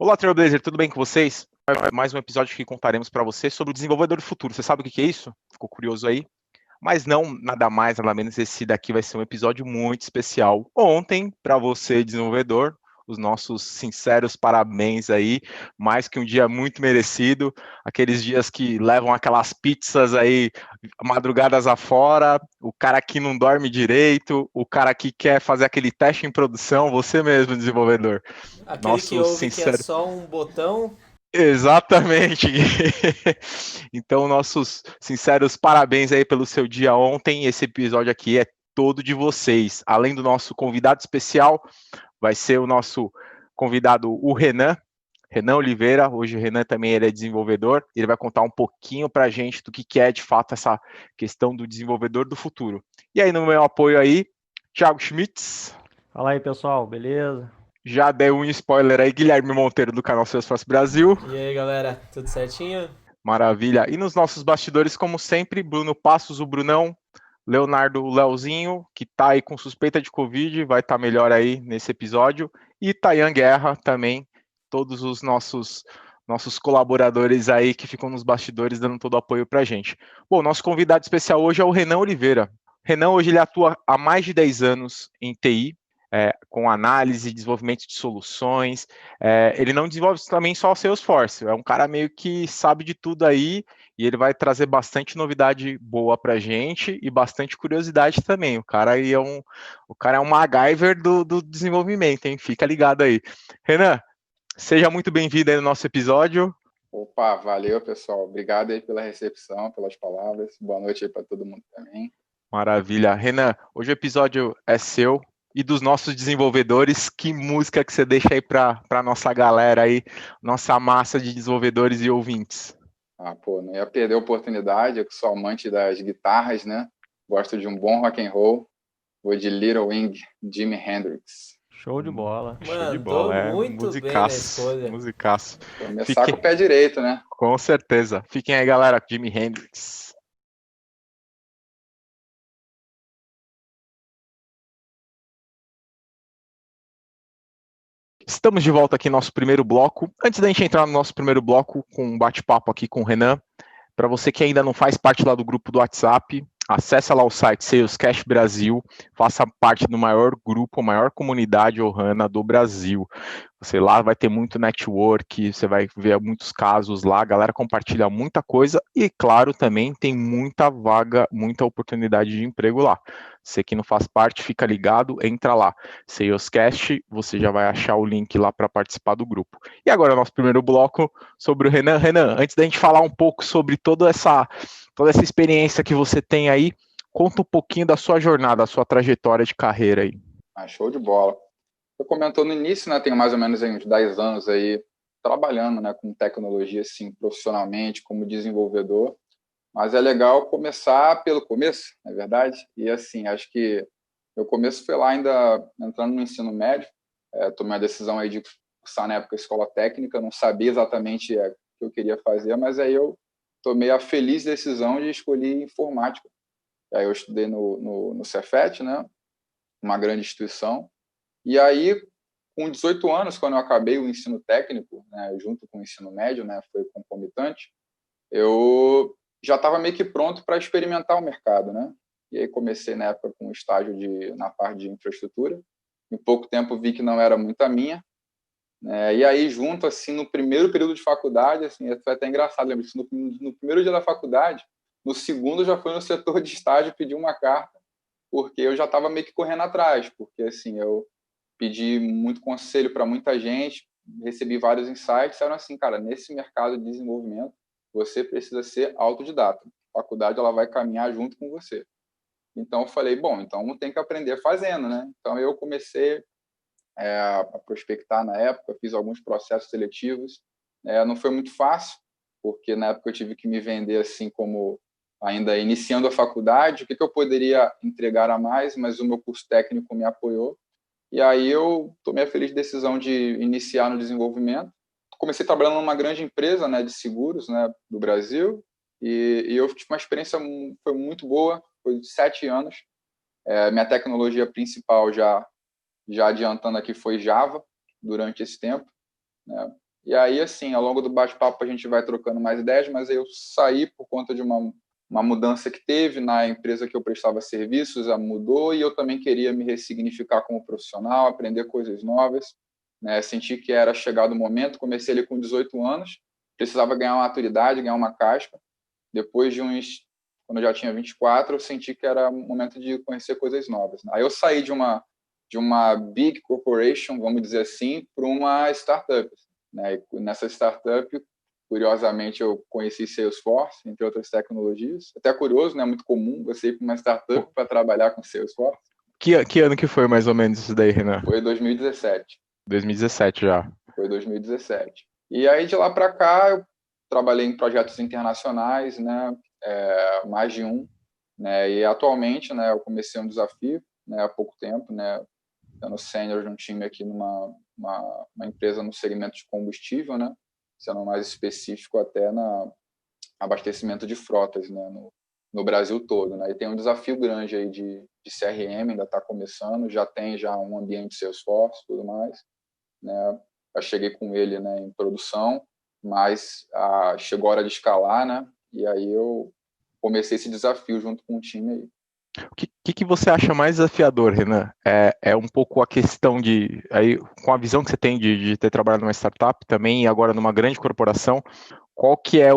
Olá, Trailblazer, tudo bem com vocês? Mais um episódio que contaremos para você sobre o desenvolvedor do futuro. Você sabe o que é isso? Ficou curioso aí? Mas não, nada mais, nada menos, esse daqui vai ser um episódio muito especial. Ontem, para você, desenvolvedor, os nossos sinceros parabéns aí, mais que um dia muito merecido, aqueles dias que levam aquelas pizzas aí madrugadas afora, o cara que não dorme direito, o cara que quer fazer aquele teste em produção, você mesmo, desenvolvedor. Aquele que Nossos ouve que é sinceros. só um botão. Exatamente. Então, nossos sinceros parabéns aí pelo seu dia ontem. Esse episódio aqui é todo de vocês. Além do nosso convidado especial, vai ser o nosso convidado, o Renan. Renan Oliveira. Hoje o Renan também ele é desenvolvedor. Ele vai contar um pouquinho para a gente do que é de fato essa questão do desenvolvedor do futuro. E aí, no meu apoio aí, Thiago Schmitz. Fala aí, pessoal, beleza? Já deu um spoiler aí, Guilherme Monteiro, do canal Salesforce Brasil. E aí, galera, tudo certinho? Maravilha. E nos nossos bastidores, como sempre, Bruno Passos, o Brunão, Leonardo, o Leozinho, que tá aí com suspeita de Covid, vai estar melhor aí nesse episódio, e Tayan Guerra também, todos os nossos colaboradores aí que ficam nos bastidores dando todo o apoio pra gente. Bom, nosso convidado especial hoje é o Renan Oliveira. Renan hoje ele atua há mais de 10 anos em TI, com análise e desenvolvimento de soluções. Ele não desenvolve também só o Salesforce, é um cara meio que sabe de tudo aí, e ele vai trazer bastante novidade boa para a gente e bastante curiosidade também. O cara é um MacGyver do desenvolvimento, hein? Fica ligado aí. Renan, seja muito bem-vindo aí no nosso episódio. Opa, valeu, pessoal. Obrigado aí pela recepção, pelas palavras. Boa noite aí para todo mundo também. Maravilha. Renan, hoje o episódio é seu e dos nossos desenvolvedores. Que música que você deixa aí para a nossa galera aí, nossa massa de desenvolvedores e ouvintes? Não ia perder a oportunidade. Eu que sou amante das guitarras, né? Gosto de um bom rock and roll. Vou de Little Wing, Jimi Hendrix. Show de bola. Show de Mandou bola, muito bem na musicaço, escolha. musicaço. Começar com o pé direito, né? Com certeza. Fiquem aí, galera, Jimi Hendrix. Estamos de volta aqui no nosso primeiro bloco. Antes da gente entrar no nosso primeiro bloco, com um bate-papo aqui com o Renan, para você que ainda não faz parte lá do grupo do WhatsApp, acessa lá o site Salescast Brasil, faça parte do maior grupo, maior comunidade Ohana do Brasil. Você lá vai ter muito network, você vai ver muitos casos lá, a galera compartilha muita coisa e, claro, também tem muita vaga, muita oportunidade de emprego lá. Você que não faz parte, fica ligado, entra lá. Salescast, você já vai achar o link lá para participar do grupo. E agora, nosso primeiro bloco sobre o Renan. Renan, antes da gente falar um pouco sobre toda essa experiência que você tem aí, conta um pouquinho da sua jornada, da sua trajetória de carreira aí. Show de bola. Você comentou no início, né? Tenho mais ou menos aí uns 10 anos aí trabalhando, né, com tecnologia, assim, profissionalmente, como desenvolvedor. Mas é legal começar pelo começo, não é verdade? E, assim, acho que meu começo foi lá ainda entrando no ensino médio. Tomei a decisão aí de cursar na época escola técnica, não sabia exatamente o que eu queria fazer, mas aí eu tomei a feliz decisão de escolher informática. Aí eu estudei no Cefet, né, uma grande instituição, e aí, com 18 anos, quando eu acabei o ensino técnico, né, junto com o ensino médio, né, foi concomitante, eu já estava meio que pronto para experimentar o mercado, né? E aí comecei na época com um estágio na parte de infraestrutura. Em pouco tempo vi que não era muito a minha, né? E aí junto assim no primeiro período de faculdade, assim, foi até engraçado, lembro disso, no primeiro dia da faculdade, no segundo já foi no setor de estágio pedir uma carta, porque eu já estava meio que correndo atrás, porque assim eu pedi muito conselho para muita gente, recebi vários insights, eram assim, cara, nesse mercado de desenvolvimento você precisa ser autodidata. A faculdade ela vai caminhar junto com você. Então eu falei, bom, então tem que aprender fazendo, né? Então eu comecei a prospectar na época, fiz alguns processos seletivos. Não foi muito fácil, porque na época eu tive que me vender assim como ainda iniciando a faculdade, o que eu poderia entregar a mais, mas o meu curso técnico me apoiou. E aí eu tomei a feliz decisão de iniciar no desenvolvimento. Comecei trabalhando numa grande empresa, né, de seguros, né, do Brasil, e eu tive uma experiência foi muito boa, foi de 7 anos. Minha tecnologia principal já adiantando aqui foi Java durante esse tempo, né? E aí, assim, ao longo do bate-papo a gente vai trocando mais ideias, mas eu saí por conta de uma mudança que teve na empresa que eu prestava serviços, mudou, e eu também queria me ressignificar como profissional, aprender coisas novas, né? Senti que era chegado o momento, comecei ali com 18 anos, precisava ganhar uma maturidade, ganhar uma casca. Depois de quando eu já tinha 24, eu senti que era o momento de conhecer coisas novas, né? Aí eu saí de uma big corporation, vamos dizer assim, para uma startup, né? E nessa startup, curiosamente, eu conheci Salesforce, entre outras tecnologias. Até curioso, né? Muito comum você ir para uma startup para trabalhar com Salesforce. Que ano que foi mais ou menos isso daí, Renan? Foi 2017. 2017 já. Foi 2017. E aí, de lá para cá, eu trabalhei em projetos internacionais, né? Mais de um. Né? E atualmente, né, eu comecei um desafio, né, há pouco tempo, né, sendo sênior de um time aqui numa uma empresa no segmento de combustível, né, sendo mais específico até na abastecimento de frotas, né, no Brasil todo, né, e tem um desafio grande aí de CRM, ainda está começando, já tem um ambiente Salesforce, tudo mais, né, já cheguei com ele, né, em produção, mas chegou a hora de escalar, né, e aí eu comecei esse desafio junto com o time aí. O que você acha mais desafiador, Renan? É um pouco a questão de, aí, com a visão que você tem de ter trabalhado numa startup também e agora numa grande corporação, qual que é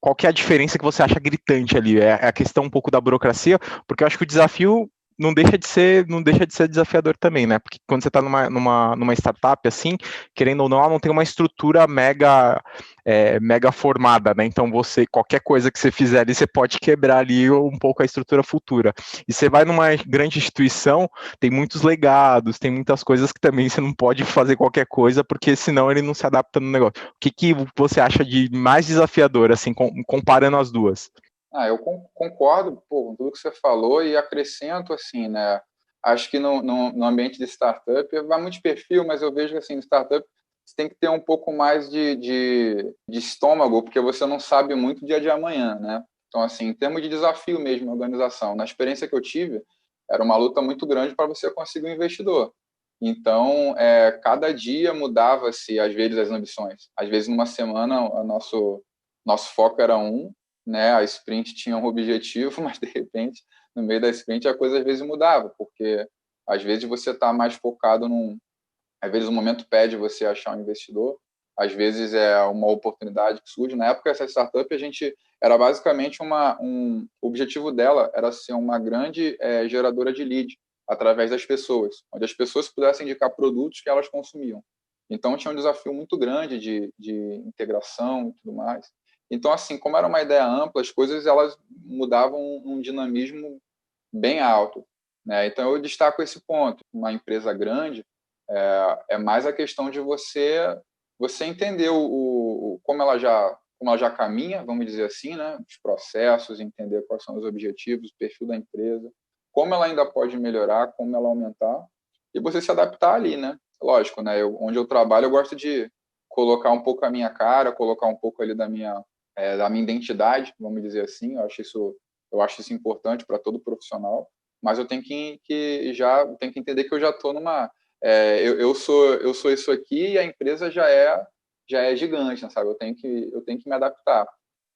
qual que é a diferença que você acha gritante ali? É a questão um pouco da burocracia, porque eu acho que o desafio não deixa de ser desafiador também, né? Porque quando você está numa startup assim, querendo ou não, ela não tem uma estrutura mega formada, né? Então qualquer coisa que você fizer ali, você pode quebrar ali um pouco a estrutura futura. E você vai numa grande instituição, tem muitos legados, tem muitas coisas que também você não pode fazer qualquer coisa, porque senão ele não se adapta no negócio. O que você acha de mais desafiador, assim, comparando as duas? Eu concordo, com tudo que você falou e acrescento, assim, né? Acho que no ambiente de startup, vai muito de perfil, mas eu vejo que, assim, no startup, você tem que ter um pouco mais de estômago, porque você não sabe muito o dia de amanhã, né? Então, assim, em termos de desafio mesmo na organização, na experiência que eu tive, era uma luta muito grande para você conseguir um investidor. Então, cada dia mudava-se, às vezes, as ambições. Às vezes, numa semana, o nosso foco era né? A sprint tinha um objetivo, mas, de repente, no meio da sprint, a coisa às vezes mudava, porque, às vezes, você está mais focado às vezes, o momento pede você achar um investidor, às vezes é uma oportunidade que surge. Na época, essa startup, a gente era basicamente o objetivo dela era ser uma grande geradora de lead através das pessoas, onde as pessoas pudessem indicar produtos que elas consumiam. Então, tinha um desafio muito grande de integração e tudo mais. Então, assim, como era uma ideia ampla, as coisas elas mudavam um dinamismo bem alto, né? Então, eu destaco esse ponto. Uma empresa grande é mais a questão de você entender como ela já caminha, vamos dizer assim, né? Os processos, entender quais são os objetivos, o perfil da empresa, como ela ainda pode melhorar, como ela aumentar, e você se adaptar ali, né? Lógico, né? Onde eu trabalho, eu gosto de colocar um pouco a minha cara, colocar um pouco ali da minha identidade, vamos dizer assim. Eu acho isso importante para todo profissional, mas eu tenho que entender que eu já estou eu sou isso aqui e a empresa já é gigante, né, sabe? Eu tenho que me adaptar.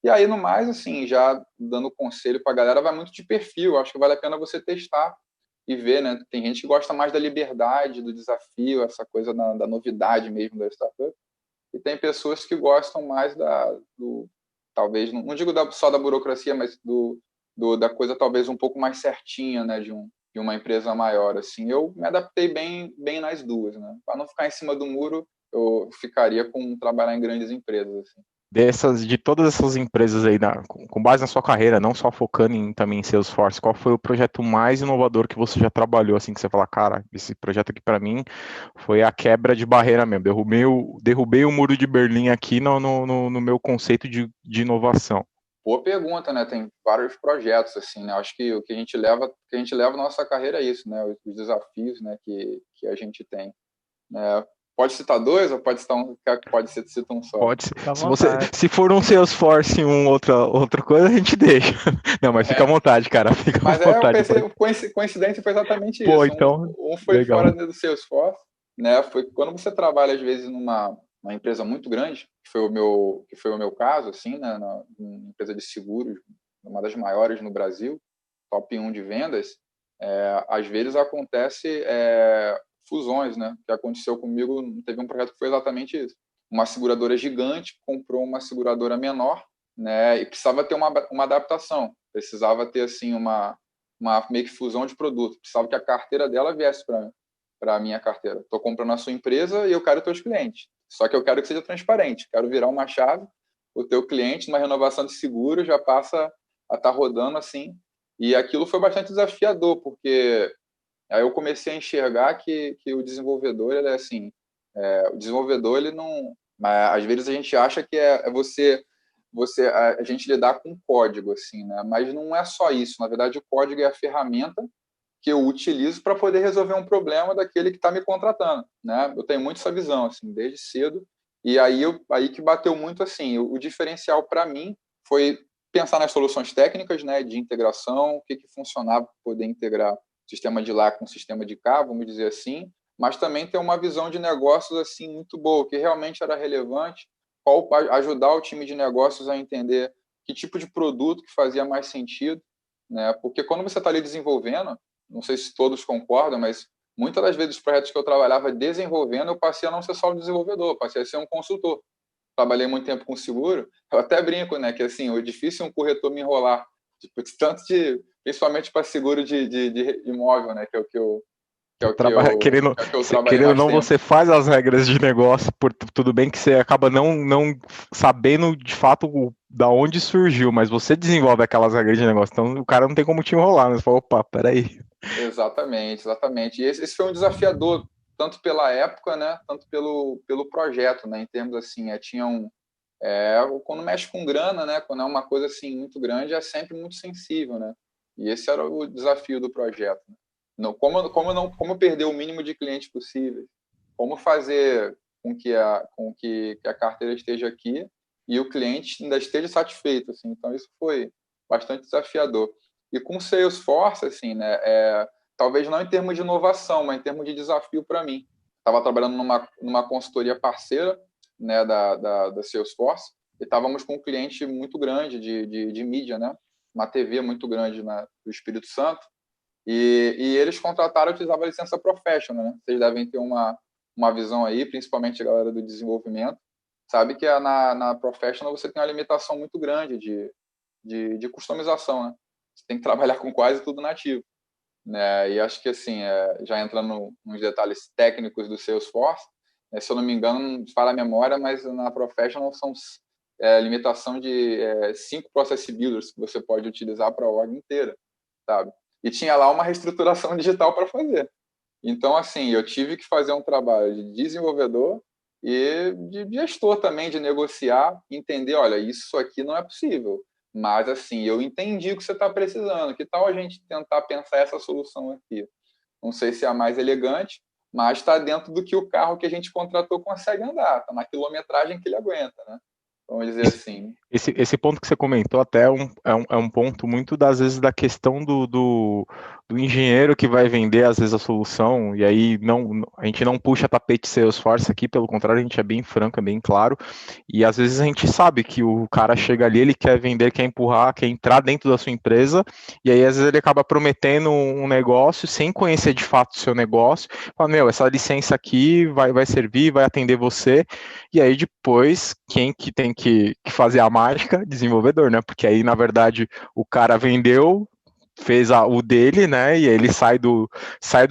E aí, no mais, assim, já dando conselho para a galera, vai muito de perfil. Acho que vale a pena você testar e ver, né? Tem gente que gosta mais da liberdade, do desafio, essa coisa da novidade mesmo da startup. E tem pessoas que gostam mais talvez, não digo só da burocracia, mas da coisa talvez um pouco mais certinha, né? De uma empresa maior, assim. Eu me adaptei bem nas duas, né? Para não ficar em cima do muro, eu ficaria com trabalhar em grandes empresas, assim. De todas essas empresas aí, com base na sua carreira, não só focando também em Salesforce, qual foi o projeto mais inovador que você já trabalhou, assim, que você fala, cara, esse projeto aqui para mim foi a quebra de barreira mesmo, derrubei o muro de Berlim aqui no meu conceito de inovação. Boa pergunta, né? Tem vários projetos, assim, né? Acho que o que a gente leva na nossa carreira é isso, né? Os desafios, né, que a gente tem, né? Pode citar dois ou pode citar um? Pode ser cita um só? Pode ser. Se for um Salesforce e outra coisa, a gente deixa. Não, mas fica à vontade, cara. Fica à vontade. Eu pensei, coincidência foi exatamente isso. Pô, então, um foi legal. fora do Salesforce, né? Foi quando você trabalha, às vezes, uma empresa muito grande, que foi o meu caso, assim, né, uma empresa de seguros, uma das maiores no Brasil, top 1 de vendas, às vezes acontece fusões, né? O que aconteceu comigo, teve um projeto que foi exatamente isso. Uma seguradora gigante comprou uma seguradora menor, né? E precisava ter uma adaptação, precisava ter assim uma meio que fusão de produto, precisava que a carteira dela viesse para a minha carteira. Estou comprando a sua empresa e eu quero teus clientes. Só que eu quero que seja transparente. Quero virar uma chave, o teu cliente, numa renovação de seguro, já passa a estar rodando assim. E aquilo foi bastante desafiador, porque aí eu comecei a enxergar que o desenvolvedor, ele é assim, o desenvolvedor, ele não... Às vezes a gente acha que a gente lidar com código, assim, né? Mas não é só isso. Na verdade, o código é a ferramenta que eu utilizo para poder resolver um problema daquele que está me contratando, né? Eu tenho muito essa visão, assim, desde cedo. E aí que bateu muito, assim, o diferencial para mim foi pensar nas soluções técnicas, né, de integração, o que funcionava para poder integrar sistema de lá com sistema de cá, vamos dizer assim, mas também ter uma visão de negócios assim muito boa, que realmente era relevante, ajudar o time de negócios a entender que tipo de produto que fazia mais sentido, né? Porque quando você está ali desenvolvendo, não sei se todos concordam, mas muitas das vezes os projetos que eu trabalhava desenvolvendo, eu passei a não ser só um desenvolvedor, passei a ser um consultor. Trabalhei muito tempo com seguro, eu até brinco, né, que assim, o difícil é um corretor me enrolar, tipo, principalmente para seguro de imóvel, né, que é o que eu Querendo, trabalhei querendo ou mais não, tempo. você faz as regras de negócio, tudo bem que você acaba não sabendo de fato da onde surgiu, mas você desenvolve aquelas regras de negócio, então o cara não tem como te enrolar, né? Você fala, opa, peraí. Exatamente, exatamente. E esse foi um desafiador, tanto pela época, né, tanto pelo projeto, né, em termos assim, quando mexe com grana, né, quando é uma coisa assim muito grande, é sempre muito sensível, né? E esse era o desafio do projeto. Né? Não, como perder o mínimo de clientes possível, como fazer com que a carteira esteja aqui e o cliente ainda esteja satisfeito, assim. Então isso foi bastante desafiador. E com Salesforce, assim, né, talvez não em termos de inovação, mas em termos de desafio para mim. Estava trabalhando numa consultoria parceira, né, da Salesforce, e estávamos com um cliente muito grande de mídia, né, uma TV muito grande do Espírito Santo, e eles contrataram e utilizavam a licença Professional, né? Vocês devem ter uma visão aí, principalmente a galera do desenvolvimento, sabe que na Professional você tem uma limitação muito grande de customização, né? Você tem que trabalhar com quase tudo nativo. Né? E acho que, assim, já entrando nos detalhes técnicos do Salesforce, se eu não me engano, não fala a memória, mas na Professional são limitação de 5 process builders que você pode utilizar para a org inteira, sabe? E tinha lá uma reestruturação digital para fazer. Então, assim, eu tive que fazer um trabalho de desenvolvedor e de gestor também, de negociar, entender, olha, isso aqui não é possível. Mas, assim, eu entendi o que você está precisando. Que tal a gente tentar pensar essa solução aqui? Não sei se é a mais elegante, mas está dentro do que o carro que a gente contratou consegue andar. Está na quilometragem que ele aguenta, né? Vamos dizer assim. Esse ponto que você comentou até é um ponto muito das vezes da questão do engenheiro que vai vender às vezes a solução, e aí a gente não puxa tapete Salesforce aqui, pelo contrário, a gente é bem franco, é bem claro, e às vezes a gente sabe que o cara chega ali, ele quer vender, quer empurrar, quer entrar dentro da sua empresa, e aí às vezes ele acaba prometendo um negócio sem conhecer de fato o seu negócio, fala, meu, essa licença aqui vai servir, vai atender você, e aí depois, quem que tem que fazer a mágica? Desenvolvedor, né? Porque aí, na verdade, o cara vendeu, fez o dele, né? E ele sai do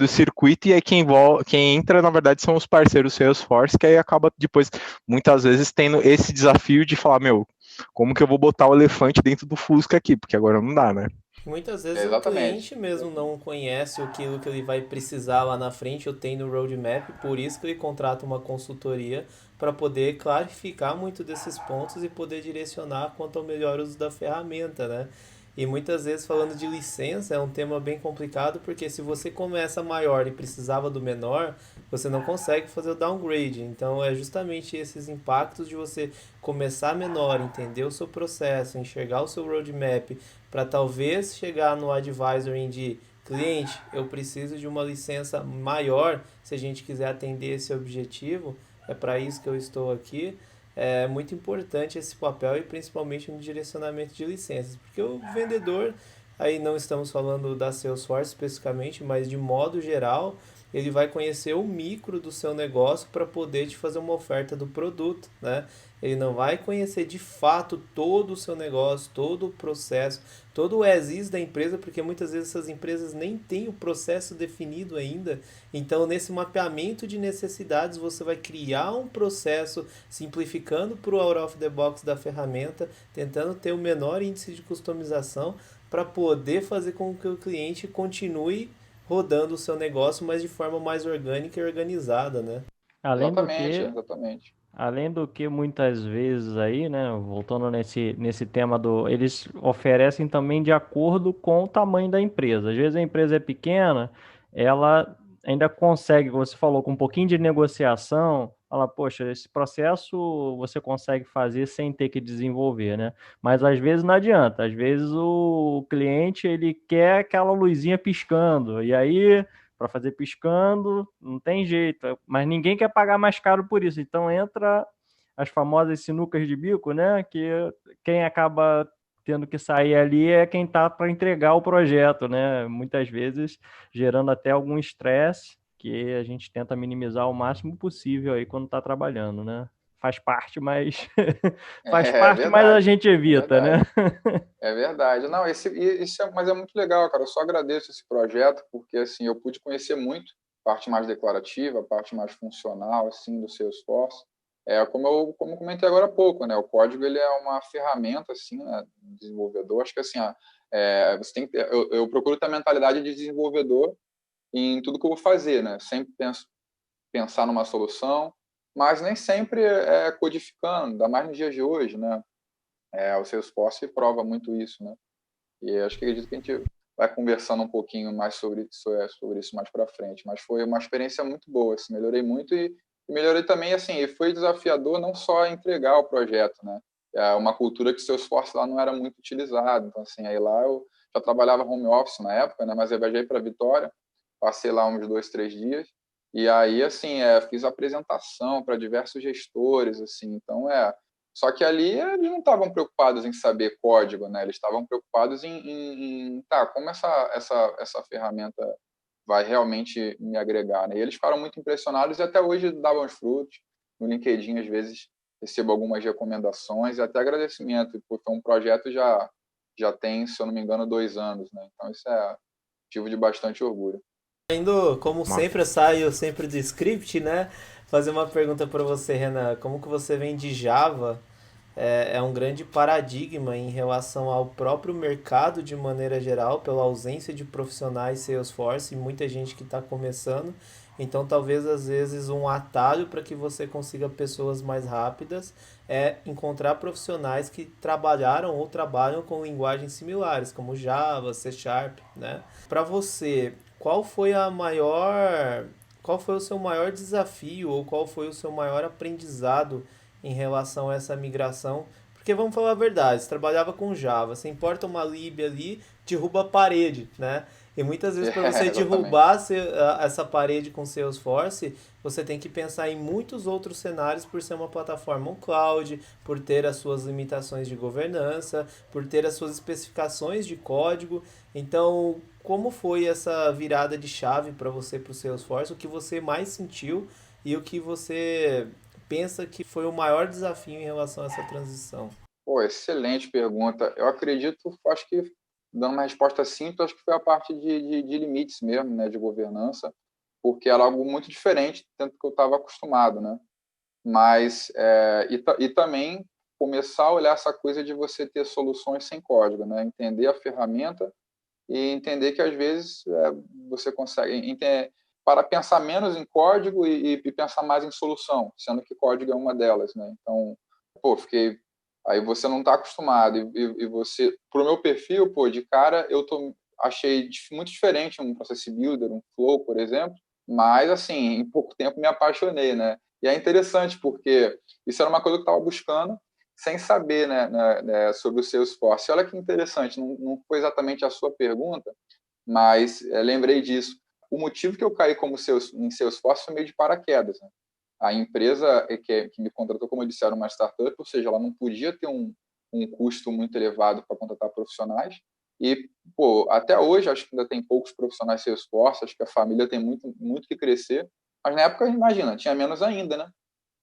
circuito, e aí quem entra, na verdade, são os parceiros Salesforce, que aí acaba depois, muitas vezes, tendo esse desafio de falar, meu, como que eu vou botar o elefante dentro do Fusca aqui? Porque agora não dá, né? Muitas vezes o Exatamente. cliente mesmo não conhece aquilo que ele vai precisar lá na frente ou tem no roadmap, por isso que ele contrata uma consultoria para poder clarificar muito desses pontos e poder direcionar quanto ao melhor uso da ferramenta, né? E muitas vezes falando de licença é um tema bem complicado, porque se você começa maior e precisava do menor, você não consegue fazer o downgrade. Então é justamente esses impactos de você começar menor, entender o seu processo, enxergar o seu roadmap, para talvez chegar no advisory de cliente, eu preciso de uma licença maior se a gente quiser atender esse objetivo, é para isso que eu estou aqui. É muito importante esse papel e principalmente no direcionamento de licenças, porque o vendedor, aí não estamos falando da Salesforce especificamente, mas de modo geral, ele vai conhecer o micro do seu negócio para poder te fazer uma oferta do produto, né? Ele não vai conhecer de fato todo o seu negócio, todo o processo, todo o as-is da empresa, porque muitas vezes essas empresas nem têm o processo definido ainda. Então, nesse mapeamento de necessidades, você vai criar um processo simplificando para o out of the box da ferramenta, tentando ter o menor índice de customização para poder fazer com que o cliente continue rodando o seu negócio, mas de forma mais orgânica e organizada, né? Além do Exatamente, que, exatamente. além do que muitas vezes aí, né, voltando nesse tema eles oferecem também de acordo com o tamanho da empresa. Às vezes a empresa é pequena, ela ainda consegue, como você falou, com um pouquinho de negociação, fala, poxa, esse processo você consegue fazer sem ter que desenvolver, né? Mas às vezes não adianta, às vezes o cliente ele quer aquela luzinha piscando, e aí para fazer piscando, não tem jeito. Mas ninguém quer pagar mais caro por isso. Então entra as famosas sinucas de bico, né? Que quem acaba tendo que sair ali é quem está para entregar o projeto, né? Muitas vezes gerando até algum estresse que a gente tenta minimizar o máximo possível aí quando está trabalhando, né? Faz parte, mas faz É parte, mas a verdade, gente é evita, né? verdade. É verdade. Não, mas é muito legal, cara. Eu só agradeço esse projeto porque assim eu pude conhecer muito a parte mais declarativa, a parte mais funcional assim do Salesforce. Como eu comentei agora há pouco, né? O código ele é uma ferramenta assim, né, do desenvolvedor. Acho que assim, você tem que eu procuro ter a mentalidade de desenvolvedor em tudo que eu vou fazer, né? Sempre pensar numa solução, mas nem sempre é codificando, ainda mais nos dias de hoje, né? O Salesforce prova muito isso, né? E acho que acredito que a gente vai conversando um pouquinho mais sobre isso mais para frente. Mas foi uma experiência muito boa, assim, melhorei muito e melhorei também, assim, e foi desafiador não só entregar o projeto, né? É uma cultura que o Salesforce lá não era muito utilizado. Então, assim, aí lá eu já trabalhava home office na época, né? Mas eu viajei para Vitória, passei lá uns 2, 3 dias e aí, assim, fiz apresentação para diversos gestores, assim. Então, só que ali eles não estavam preocupados em saber código, né? Eles estavam preocupados tá, como essa ferramenta vai realmente me agregar, né? E eles ficaram muito impressionados e até hoje davam os frutos. No LinkedIn, às vezes, recebo algumas recomendações e até agradecimento, porque um projeto já tem, se eu não me engano, 2 anos, né? Então, isso é motivo de bastante orgulho. Indo, como Massa. sempre, eu saio sempre do script, né? Fazer uma pergunta para você, Renan. Como que você vem de Java? É um grande paradigma em relação ao próprio mercado de maneira geral, pela ausência de profissionais Salesforce e muita gente que está começando. Então, talvez às vezes um atalho para que você consiga pessoas mais rápidas é encontrar profissionais que trabalharam ou trabalham com linguagens similares, como Java, C Sharp, né? Para você, qual foi o seu maior desafio ou qual foi o seu maior aprendizado em relação a essa migração? Porque vamos falar a verdade, você trabalhava com Java, você importa uma lib ali, derruba a parede, né? E muitas vezes para você Exatamente. derrubar essa parede com Salesforce, você tem que pensar em muitos outros cenários por ser uma plataforma on cloud, por ter as suas limitações de governança, por ter as suas especificações de código. Então, como foi essa virada de chave para você para o Salesforce? O que você mais sentiu e o que você pensa que foi o maior desafio em relação a essa transição? Pô, excelente pergunta. Eu acredito, acho que, dando uma resposta simples, acho que foi a parte de limites mesmo, né, de governança, porque era algo muito diferente tanto que eu estava acostumado, né? Mas, e também começar a olhar essa coisa de você ter soluções sem código, né? Entender a ferramenta e entender que, às vezes, você consegue para pensar menos em código e pensar mais em solução, sendo que código é uma delas, né? Então, pô, aí você não está acostumado e você, pro meu perfil, pô, de cara achei muito diferente um Process Builder, um Flow, por exemplo, mas assim, em pouco tempo me apaixonei, né? E é interessante porque isso era uma coisa que eu estava buscando sem saber, né, sobre o Salesforce. Olha que interessante, não foi exatamente a sua pergunta, mas lembrei disso. O motivo que eu caí em Salesforce foi meio de paraquedas, né? a empresa que me contratou, como eu disse, era uma startup, ou seja, ela não podia ter um custo muito elevado para contratar profissionais. E, pô, até hoje, acho que ainda tem poucos profissionais Salesforce, acho que a família tem muito, muito que crescer. Mas na época, imagina, tinha menos ainda, né?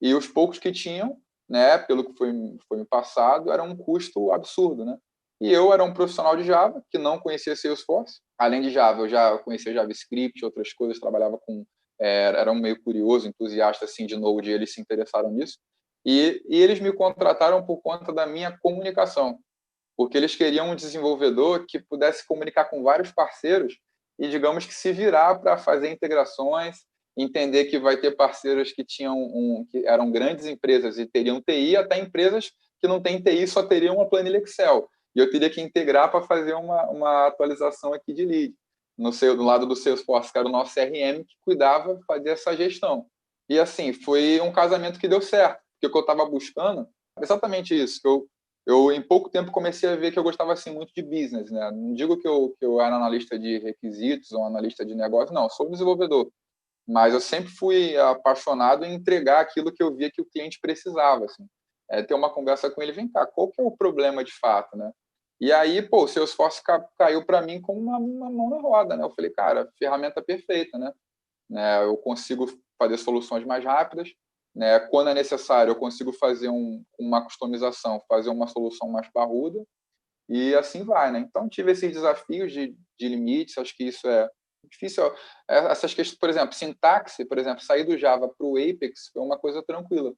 E os poucos que tinham, né, pelo que foi me passado, era um custo absurdo, né? E eu era um profissional de Java, que não conhecia Salesforce. Além de Java, eu já conhecia JavaScript, outras coisas, trabalhava com... era um meio curioso, entusiasta assim, de Node, e eles se interessaram nisso. E eles me contrataram por conta da minha comunicação, porque eles queriam um desenvolvedor que pudesse comunicar com vários parceiros e, digamos, que se virar para fazer integrações, entender que vai ter parceiros que que eram grandes empresas e teriam TI, até empresas que não têm TI só teriam uma planilha Excel. E eu teria que integrar para fazer uma atualização aqui de lead. Do lado do Salesforce, que era o nosso CRM, que cuidava, fazia essa gestão. E, assim, foi um casamento que deu certo, porque o que eu estava buscando é exatamente isso, que eu, em pouco tempo, comecei a ver que eu gostava assim, muito de business, né? Não digo que eu era analista de requisitos ou analista de negócio, não, eu sou desenvolvedor. Mas eu sempre fui apaixonado em entregar aquilo que eu via que o cliente precisava, assim. Ter uma conversa com ele, vem cá, qual que é o problema de fato, né? E aí, pô, o Salesforce caiu para mim como uma mão na roda, né? Eu falei, cara, ferramenta perfeita, né? Eu consigo fazer soluções mais rápidas, né? Quando é necessário, eu consigo fazer uma customização, fazer uma solução mais parruda, e assim vai, né? Então, tive esses desafios de limites, acho que isso é difícil. Essas questões, por exemplo, sintaxe, por exemplo, sair do Java para o Apex foi uma coisa tranquila,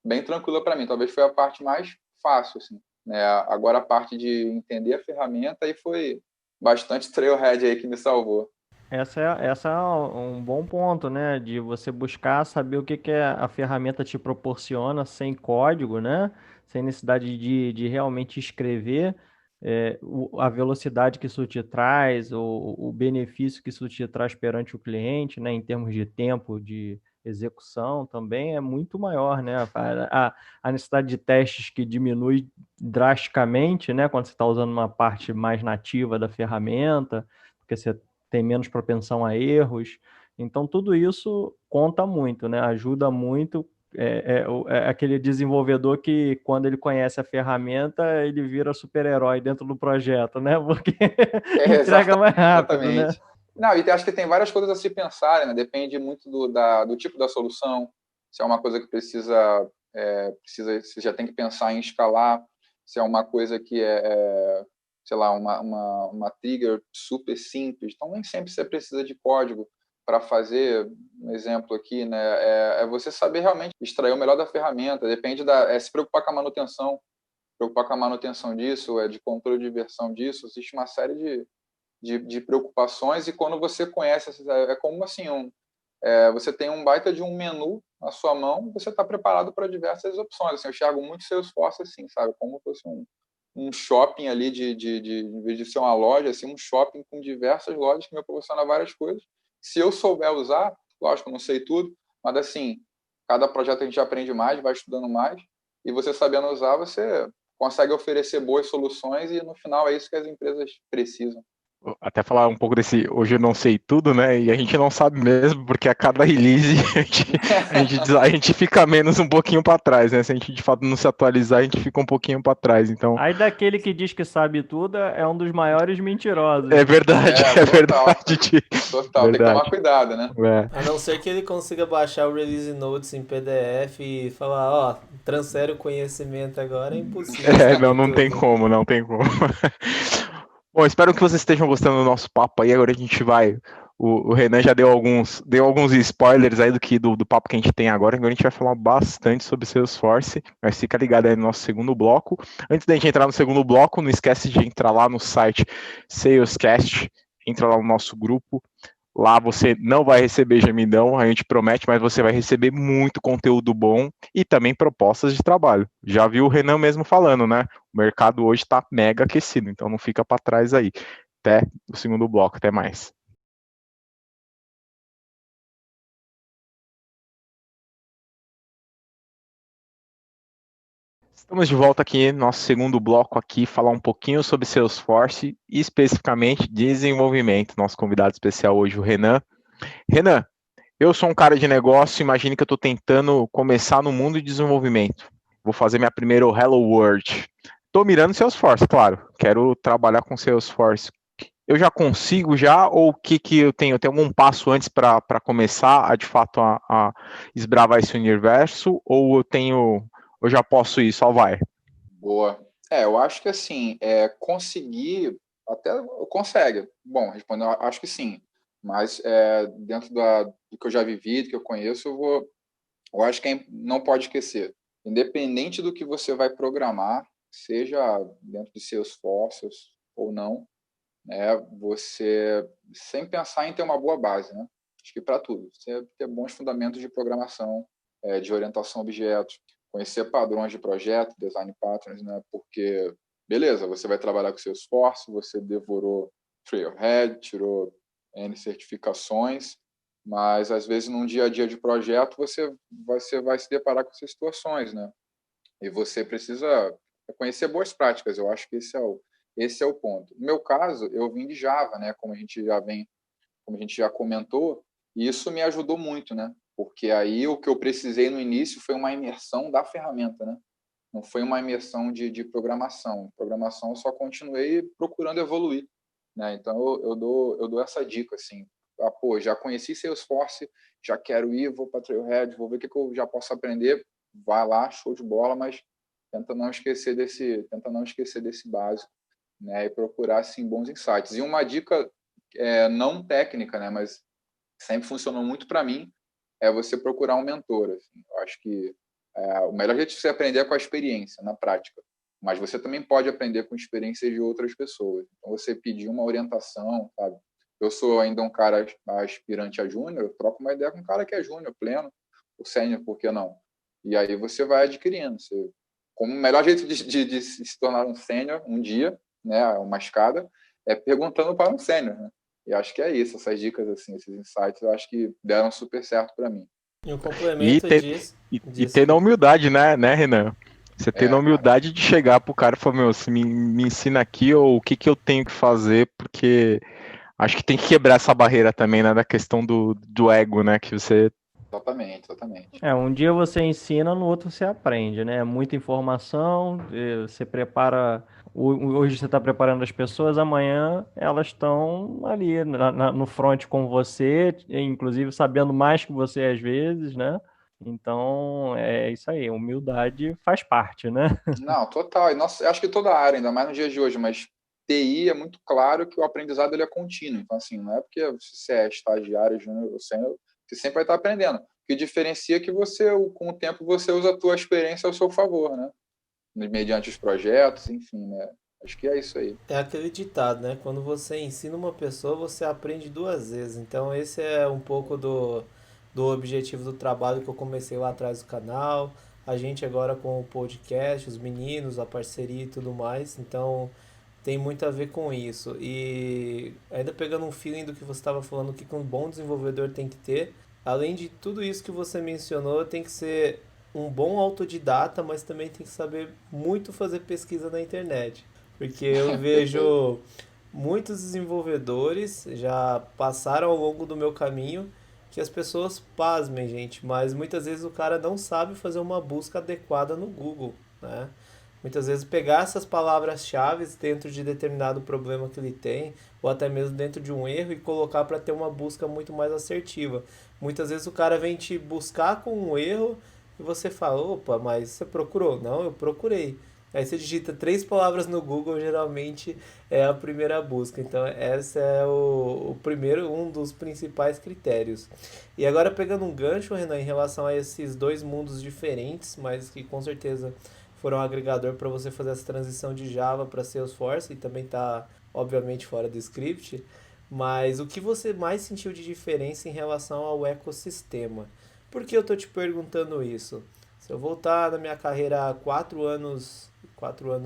bem tranquila para mim. Talvez foi a parte mais fácil, assim, né? Agora, a parte de entender a ferramenta, aí foi bastante Trailhead aí que me salvou. Essa é um bom ponto, né? De você buscar saber o que que a ferramenta te proporciona sem código, né? Sem necessidade de realmente escrever, a velocidade que isso te traz, o benefício que isso te traz perante o cliente, né? Em termos de tempo de execução também é muito maior, né? A necessidade de testes que diminui drasticamente, né? Quando você está usando uma parte mais nativa da ferramenta, porque você tem menos propensão a erros. Então, tudo isso conta muito, né? Ajuda muito. É aquele desenvolvedor que, quando ele conhece a ferramenta, ele vira super-herói dentro do projeto, né? Porque entrega mais rápido, né? Exatamente. Não, e acho que tem várias coisas a se pensar, né? Depende muito do tipo da solução. Se é uma coisa que você já tem que pensar em escalar. Se é uma coisa que sei lá, uma trigger super simples. Então, nem sempre você precisa de código para fazer. Um exemplo aqui, né? É você saber realmente extrair o melhor da ferramenta. Depende se preocupar com a manutenção. Preocupar com a manutenção disso, de controle de versão disso. Existe uma série de preocupações, e quando você conhece, é como assim, você tem um baita de um menu na sua mão, você está preparado para diversas opções. Assim, eu enxergo muito Salesforce assim, sabe? Como se fosse um shopping ali, em vez de ser uma loja, assim, um shopping com diversas lojas que me proporciona várias coisas. Se eu souber usar, lógico, eu não sei tudo, mas assim, cada projeto a gente aprende mais, vai estudando mais, e você sabendo usar, você consegue oferecer boas soluções, e no final é isso que as empresas precisam. Até falar um pouco desse hoje eu não sei tudo, né? E a gente não sabe mesmo, porque a cada release a gente fica menos um pouquinho para trás, né? Se a gente de fato não se atualizar, a gente fica um pouquinho para trás. Então, aí daquele que diz que sabe tudo é um dos maiores mentirosos. é verdade, é verdade. Total, tem que tomar cuidado, né? A não ser que ele consiga baixar o Release Notes em PDF e falar, ó, transfere o conhecimento agora, é impossível. Não tem como, não tem como. Bom, espero que vocês estejam gostando do nosso papo aí. Agora a gente vai. O Renan já deu alguns spoilers aí do papo que a gente tem agora. Agora a gente vai falar bastante sobre Salesforce, mas fica ligado aí no nosso segundo bloco. Antes da gente entrar no segundo bloco, não esquece de entrar lá no site Salescast, entra lá no nosso grupo. Lá você não vai receber gemidão, a gente promete, mas você vai receber muito conteúdo bom e também propostas de trabalho. Já viu o Renan mesmo falando, né? O mercado hoje está mega aquecido, então não fica para trás aí. Até o segundo bloco, até mais. Estamos de volta aqui no nosso segundo bloco aqui, falar um pouquinho sobre Salesforce e especificamente desenvolvimento. Nosso convidado especial hoje, o Renan. Renan, Eu sou um cara de negócio, imagine que eu estou tentando começar no mundo de desenvolvimento. Vou fazer minha primeira Hello World. Estou mirando Salesforce, claro. Quero trabalhar com Salesforce. Eu já consigo já, ou o que eu tenho? Eu tenho algum passo antes para começar a de fato a esbravar esse universo, ou eu já posso ir, só vai? Boa. Eu acho que assim, conseguir, até consegue. Bom, respondendo, eu acho que sim. Mas dentro do que eu já vivi, do que eu conheço, eu acho que não pode esquecer. Independente do que você vai programar, seja dentro de Salesforce ou não, você sempre pensar em ter uma boa base, né? Acho que para tudo. Você ter bons fundamentos de programação, de orientação a objetos, conhecer padrões de projeto, design patterns, né? Porque, beleza, você vai trabalhar com seu esforço, você devorou Trailhead, tirou N certificações, mas às vezes num dia a dia de projeto você vai se deparar com essas situações, né? E você precisa conhecer boas práticas. Eu acho que esse é o ponto. No meu caso, eu vim de Java, né? Como a gente já comentou, e isso me ajudou muito, né? Porque aí o que eu precisei no início foi uma imersão da ferramenta, né? Não foi uma imersão de programação. Programação eu só continuei procurando evoluir, né? Então eu dou essa dica assim. Já conheci Salesforce, já quero ir, vou para Trailhead, vou ver o que eu já posso aprender. Vai lá, show de bola, mas tenta não esquecer desse básico, né? E procurar assim bons insights. E uma dica não técnica, né? Mas sempre funcionou muito para mim é você procurar um mentor. Assim. Eu acho que o melhor jeito de você aprender é com a experiência, na prática. Mas você também pode aprender com experiências de outras pessoas. Então, você pedir uma orientação, sabe? Eu sou ainda um cara aspirante a júnior, eu troco uma ideia com um cara que é júnior, pleno, o sênior, por que não? E aí você vai adquirindo. Como o melhor jeito de se tornar um sênior um dia, né, uma escada, é perguntando para um sênior, né? E acho que é isso, essas dicas, assim, esses insights, eu acho que deram super certo para mim. E um E complemento ter, disso, e ter na humildade, né, Renan? Você ter na Cara, humildade de chegar pro cara e falar, meu, você me ensina aqui ou o que que eu tenho que fazer, porque acho que tem que quebrar essa barreira também, né, da questão do ego, né, que você... exatamente. Um dia você ensina, no outro você aprende, né? Muita informação, você prepara. Hoje você está preparando as pessoas, amanhã elas estão ali no front com você, inclusive sabendo mais que você às vezes, né? Então é isso aí, humildade faz parte, né? Não, total. E nossa, eu acho que toda área, ainda mais no dia de hoje, mas TI é muito claro que o aprendizado ele é contínuo. Então, assim, não é porque você é estagiário, júnior ou sênior, você sempre vai estar aprendendo. O que diferencia é que você, com o tempo, você usa a tua experiência ao seu favor, né? Mediante os projetos, enfim, né? Acho que é isso aí. é aquele ditado, né? Quando você ensina uma pessoa, você aprende duas vezes. Então, esse é um pouco do objetivo do trabalho que eu comecei lá atrás do canal. A gente agora com o podcast, os meninos, a parceria e tudo mais. Então, tem muito a ver com isso. E ainda pegando um feeling do que você estava falando, o que um bom desenvolvedor tem que ter, além de tudo isso que você mencionou, tem que ser um bom autodidata, mas também tem que saber muito fazer pesquisa na internet. Porque eu Perfeito. vejo muitos desenvolvedores já passaram ao longo do meu caminho que as pessoas pasmem, gente, mas muitas vezes o cara não sabe fazer uma busca adequada no Google, né? Muitas vezes pegar essas palavras-chave dentro de determinado problema que ele tem, ou até mesmo dentro de um erro, e colocar para ter uma busca muito mais assertiva. Muitas vezes o cara vem te buscar com um erro e você fala: opa, mas você procurou? Não, eu procurei. Aí você digita três palavras no Google, geralmente é a primeira busca. Então, esse é o primeiro, um dos principais critérios. E agora pegando um gancho, Renan, em relação a esses dois mundos diferentes, mas que com certeza foram um agregador para você fazer essa transição de Java para Salesforce e também está, obviamente, fora do script. Mas o que você mais sentiu de diferença em relação ao ecossistema? Por que eu tô te perguntando isso? Se eu voltar na minha carreira há 4 anos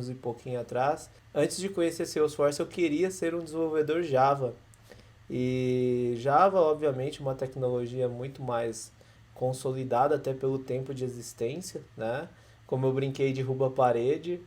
e pouquinho atrás, antes de conhecer Salesforce, eu queria ser um desenvolvedor Java. E Java, obviamente, é uma tecnologia muito mais consolidada até pelo tempo de existência, né? Como eu brinquei, derruba a parede.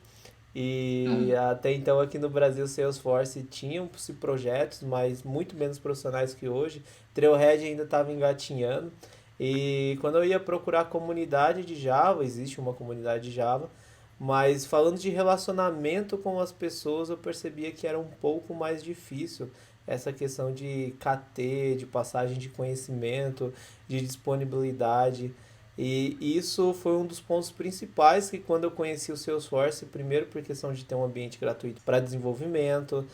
E Hum. até então aqui no Brasil, Salesforce tinham-se projetos, mas muito menos profissionais que hoje. Trailhead ainda estava engatinhando. E quando eu ia procurar comunidade de Java, existe uma comunidade de Java, mas falando de relacionamento com as pessoas, eu percebia que era um pouco mais difícil essa questão de KT, de passagem de conhecimento, de disponibilidade. E isso foi um dos pontos principais que quando eu conheci o Salesforce, primeiro por questão de ter um ambiente gratuito para desenvolvimento,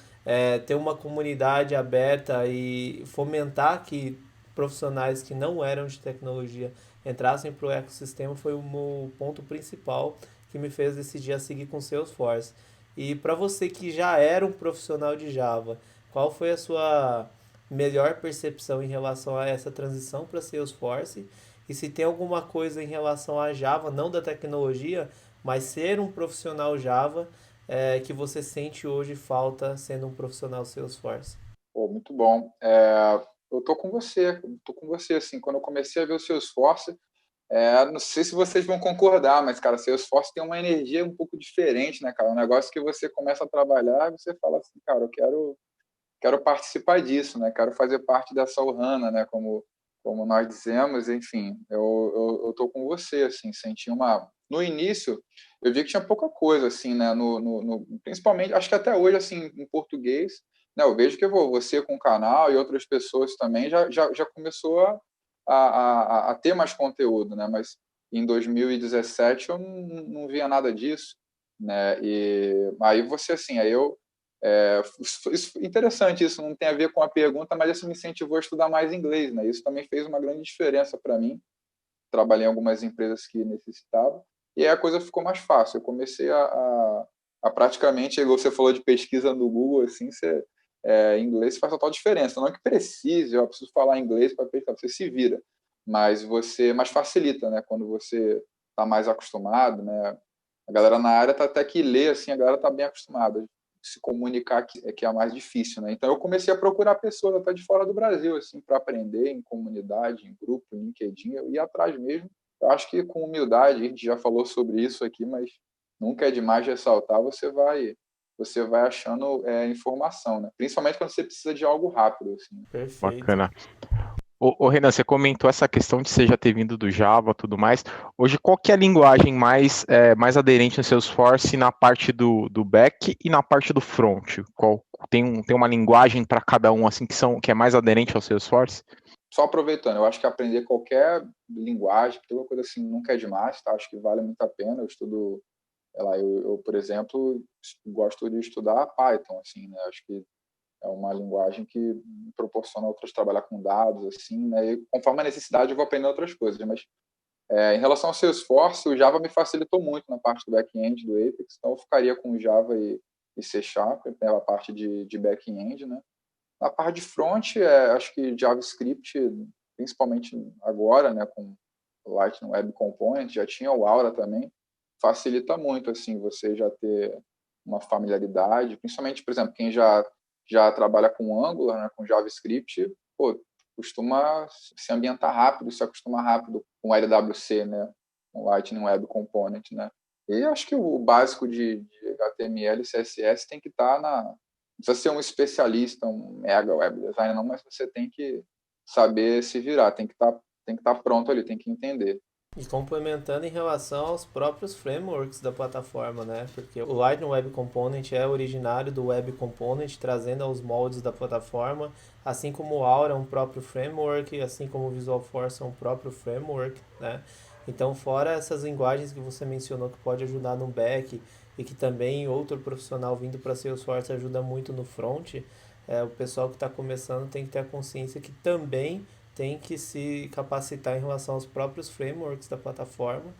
ter uma comunidade aberta e fomentar que profissionais que não eram de tecnologia entrassem para o ecossistema foi o meu ponto principal que me fez decidir a seguir com Salesforce. E para você que já era um profissional de Java, qual foi a sua melhor percepção em relação a essa transição para Salesforce? E se tem alguma coisa em relação a Java, não da tecnologia, mas ser um profissional Java, que você sente hoje falta sendo um profissional Salesforce? Pô, muito bom. Eu tô com você, assim, quando eu comecei a ver o Salesforce, não sei se vocês vão concordar, mas, cara, Salesforce tem uma energia um pouco diferente, né, cara? Um negócio que você começa a trabalhar e você fala assim, cara, quero participar disso, né? Quero fazer parte dessa Ohana, né? Como nós dizemos, enfim, eu tô com você, assim, senti uma... No início, eu vi que tinha pouca coisa, assim, né? Principalmente, acho que até hoje, assim, em português, né? Eu vejo que você com o canal e outras pessoas também já começou a ter mais conteúdo, né? Mas em 2017 eu não via nada disso, né? E aí você, assim, interessante, isso não tem a ver com a pergunta, mas isso me incentivou a estudar mais inglês, né? Isso também fez uma grande diferença para mim. Trabalhei em algumas empresas que necessitavam, e aí a coisa ficou mais fácil. Eu comecei a praticamente, igual você falou de pesquisa no Google, assim, inglês faz total diferença. Não é que precise, eu preciso falar inglês para pesquisar, você se vira, mas facilita, né? Quando você está mais acostumado, né? A galera na área tá até que lê, assim, a galera tá bem acostumada. Se comunicar que é a mais difícil, né? Então eu comecei a procurar pessoas até de fora do Brasil, assim, para aprender em comunidade, em grupo, em LinkedIn, eu ia atrás mesmo. Eu acho que com humildade, a gente já falou sobre isso aqui, mas nunca é demais ressaltar, você vai achando informação, né? Principalmente quando você precisa de algo rápido, assim. Perfeito. Bacana. Ô, Renan, você comentou essa questão de você já ter vindo do Java e tudo mais. Hoje, qual que é a linguagem mais aderente no Salesforce na parte do back e na parte do front? Tem uma linguagem para cada um assim que é mais aderente ao Salesforce? Só aproveitando, eu acho que aprender qualquer linguagem, toda coisa assim, nunca é demais, tá? Acho que vale muito a pena. Eu estudo, sei lá, por exemplo, gosto de estudar Python, assim, né? Acho que é uma linguagem que me proporciona outras trabalhar com dados, assim, né? E conforme a necessidade, eu vou aprendendo outras coisas. Mas em relação ao Salesforce, o Java me facilitou muito na parte do back-end do Apex, então eu ficaria com Java e C Sharp, a parte de back-end, né? Na parte de front, acho que JavaScript, principalmente agora, né, com Lightning Web Component, já tinha o Aura também, facilita muito, assim, você já ter uma familiaridade, principalmente, por exemplo, quem já trabalha com Angular, né, com JavaScript, pô, costuma se ambientar rápido, se acostuma rápido com o LWC, né, com Lightning Web Component, né. E acho que o básico de HTML e CSS tem que estar não precisa ser um especialista, um mega web designer, não, mas você tem que saber se virar, tem que estar pronto ali, tem que entender. E complementando em relação aos próprios frameworks da plataforma, né? Porque o Lightning Web Component é originário do Web Component, trazendo aos moldes da plataforma, assim como o Aura é um próprio framework, assim como o Visual Force é um próprio framework, né? Então, fora essas linguagens que você mencionou que pode ajudar no back e que também outro profissional vindo para Salesforce ajuda muito no front, o pessoal que está começando tem que ter a consciência que também tem que se capacitar em relação aos próprios frameworks da plataforma.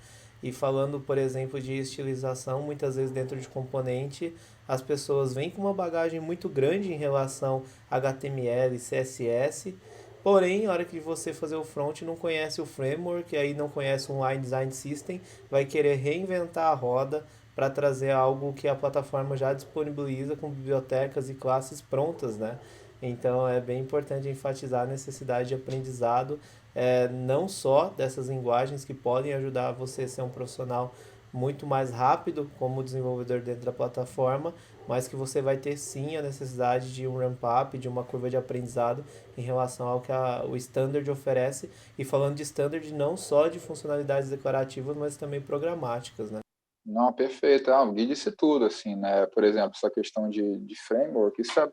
E falando, por exemplo, de estilização, muitas vezes dentro de componente, as pessoas vêm com uma bagagem muito grande em relação a HTML, CSS, porém, na hora que você fazer o front, não conhece o framework, aí não conhece o Online Design System, vai querer reinventar a roda para trazer algo que a plataforma já disponibiliza com bibliotecas e classes prontas, né? Então é bem importante enfatizar a necessidade de aprendizado, não só dessas linguagens que podem ajudar você a ser um profissional muito mais rápido como desenvolvedor dentro da plataforma, mas que você vai ter sim a necessidade de um ramp-up, de uma curva de aprendizado em relação ao que o Standard oferece. E falando de Standard, não só de funcionalidades declarativas, mas também programáticas, né? Não, perfeito. O Gui disse tudo, assim, né? Por exemplo, essa questão de framework, isso é,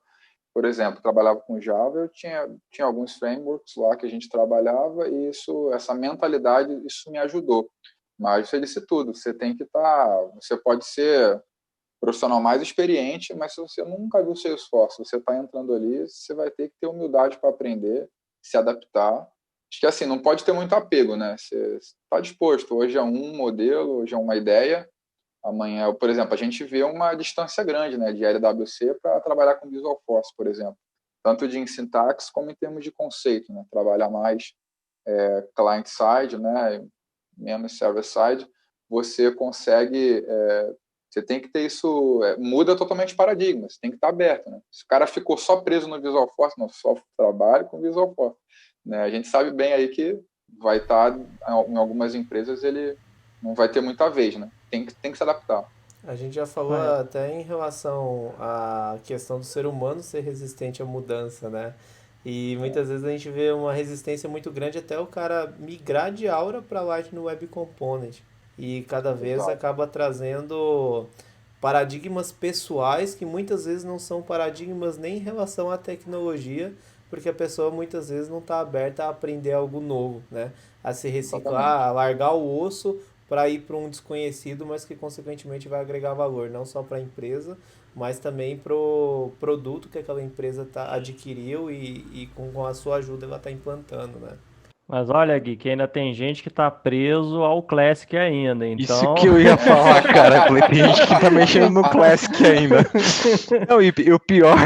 por exemplo, eu trabalhava com Java, eu tinha alguns frameworks lá que a gente trabalhava e essa mentalidade, isso me ajudou. Mas você disse tudo, você tem que você pode ser profissional mais experiente, mas se você nunca viu o seu esforço, você está entrando ali, você vai ter que ter humildade para aprender, se adaptar. Acho que assim, não pode ter muito apego, né? Você está disposto, hoje é um modelo, hoje é uma ideia, amanhã, por exemplo, a gente vê uma distância grande, né, de LWC para trabalhar com Visual Force, por exemplo, tanto em sintaxe como em termos de conceito, né, trabalhar mais client-side, né, menos server-side, você consegue, você tem que ter isso, muda totalmente o paradigma, você tem que estar aberto, né, se o cara ficou só preso no Visual Force, não, só trabalho com Visual Force, né, a gente sabe bem aí que vai estar, em algumas empresas, ele não vai ter muita vez, né, tem que se adaptar. A gente já falou até em relação à questão do ser humano ser resistente à mudança, né? E muitas vezes a gente vê uma resistência muito grande até o cara migrar de Aura para Lightning Web Component. E cada vez Exato. acaba trazendo paradigmas pessoais que muitas vezes não são paradigmas nem em relação à tecnologia, porque a pessoa muitas vezes não está aberta a aprender algo novo, né? A se reciclar, Exatamente. a largar o osso para ir para um desconhecido, mas que consequentemente vai agregar valor, não só para a empresa, mas também para o produto que aquela empresa adquiriu e com a sua ajuda ela está implantando, né? Mas olha, Gui, que ainda tem gente que tá preso ao Classic ainda, Isso então. que eu ia falar, cara. Falei, tem gente que tá mexendo no Classic ainda. Não, e o pior.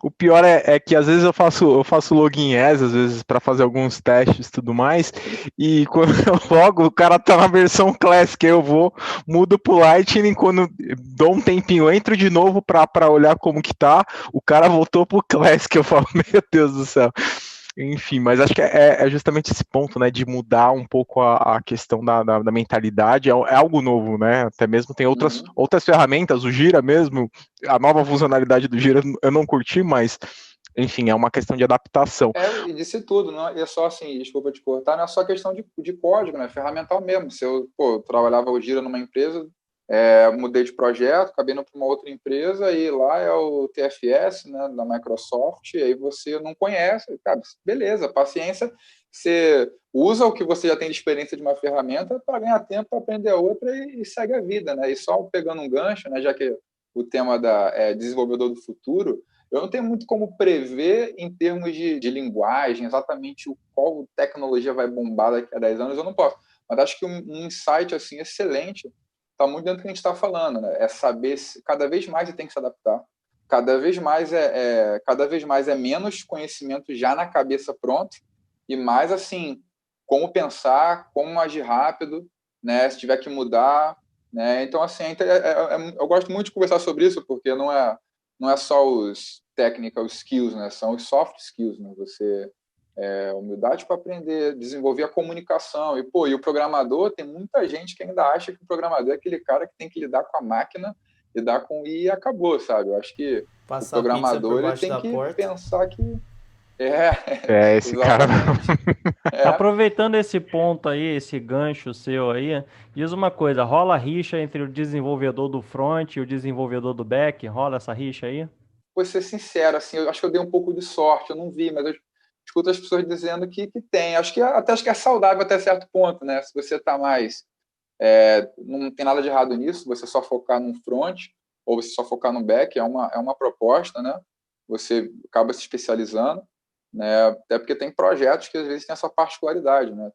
O pior é que às vezes eu faço login as, às vezes, para fazer alguns testes e tudo mais, e quando eu logo o cara tá na versão Classic, aí eu vou, mudo pro Lightning, quando dou um tempinho, entro de novo pra olhar como que tá, o cara voltou pro Classic, eu falo, meu Deus do céu. Enfim, mas acho que é justamente esse ponto, né, de mudar um pouco a questão da mentalidade, é algo novo, né, até mesmo tem outras ferramentas, o Gira mesmo, a nova funcionalidade do Gira eu não curti, mas, enfim, é uma questão de adaptação. E disse tudo, não é só assim, desculpa te cortar, não é só questão de código, né, ferramental mesmo. Se eu trabalhava o Gira numa empresa, mudei de projeto, acabei indo para uma outra empresa e lá é o TFS, né, da Microsoft, e aí você não conhece, cara, beleza, paciência, você usa o que você já tem de experiência de uma ferramenta para ganhar tempo para aprender a outra e segue a vida, né, e só pegando um gancho, né, já que o tema desenvolvedor do futuro, eu não tenho muito como prever em termos de linguagem, exatamente qual tecnologia vai bombar daqui a 10 anos, eu não posso, mas acho que um insight assim, excelente está muito dentro do que a gente está falando, né? É saber se cada vez mais você tem que se adaptar, cada vez mais é menos conhecimento já na cabeça pronto e mais assim como pensar, como agir rápido, né? Se tiver que mudar, né? Então assim eu gosto muito de conversar sobre isso porque não é só os technical skills, né? São os soft skills, né? Você humildade para aprender, desenvolver a comunicação. E o programador, tem muita gente que ainda acha que o programador é aquele cara que tem que lidar com a máquina, lidar com e acabou, sabe? Eu acho que o Passar pizza por programador ele baixo tem da que porta. pensar que Esse cara. exatamente. Aproveitando esse ponto aí, esse gancho seu aí, diz uma coisa, rola rixa entre o desenvolvedor do front e o desenvolvedor do back? Rola essa rixa aí? Vou ser sincero, assim, eu acho que eu dei um pouco de sorte, eu não vi, mas eu escuto as pessoas dizendo que tem. Acho que é saudável até certo ponto, né? Se você está mais não tem nada de errado nisso, você só focar no front ou você só focar no back, é uma proposta, né? Você acaba se especializando, né? Até porque tem projetos que às vezes tem essa particularidade, né?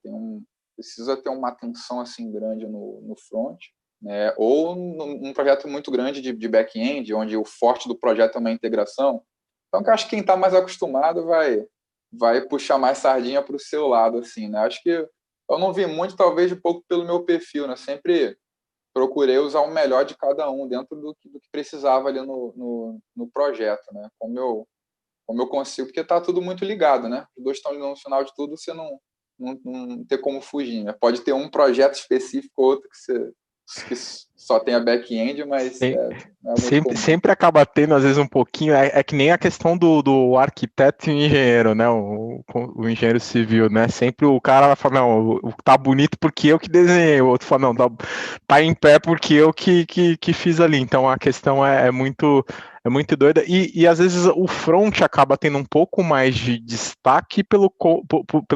Precisa ter uma atenção assim grande no front, né? Ou num projeto muito grande de back-end, onde o forte do projeto é uma integração. Então, eu acho que quem está mais acostumado vai puxar mais sardinha para o seu lado, assim, né? Acho que eu não vi muito, talvez um pouco pelo meu perfil, né? Sempre procurei usar o melhor de cada um dentro do que precisava ali no projeto, né? Como eu consigo, porque está tudo muito ligado, né? Os dois estão no final de tudo, você não não ter como fugir, né? Pode ter um projeto específico ou outro que só tenha back-end, mas não é muito comum. Sempre acaba tendo, às vezes, um pouquinho. É que nem a questão do arquiteto e engenheiro, né? O engenheiro civil, né? Sempre o cara fala, não, tá bonito porque eu que desenhei. O outro fala, não, tá em pé porque eu que fiz ali. Então a questão é muito doida. E às vezes o front acaba tendo um pouco mais de destaque pelo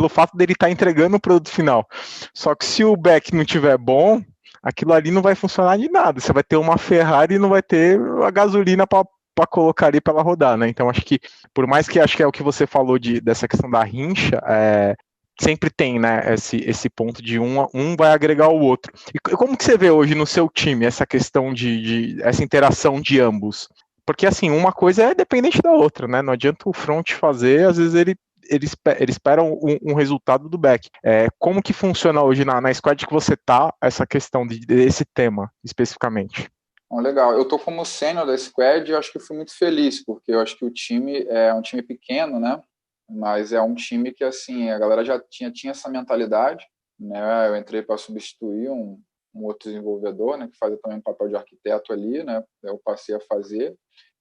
fato dele estar entregando o produto final. Só que se o back não tiver bom, aquilo ali não vai funcionar de nada. Você vai ter uma Ferrari e não vai ter a gasolina para colocar ali para ela rodar, né? Então acho que, por mais que acho que é o que você falou dessa questão da rincha, sempre tem, né, esse ponto de um vai agregar o outro. E como que você vê hoje no seu time essa questão de essa interação de ambos? Porque assim, uma coisa é dependente da outra, né? Não adianta o front fazer, às vezes eles esperam um resultado do back. Como que funciona hoje na squad que você tá, essa questão desse tema, especificamente? Legal. Eu tô como sênior da squad e eu acho que fui muito feliz, porque eu acho que o time é um time pequeno, né? Mas é um time que, assim, a galera já tinha essa mentalidade, né? Eu entrei para substituir um outro desenvolvedor, né? Que fazia também o papel de arquiteto ali, né? Eu passei a fazer.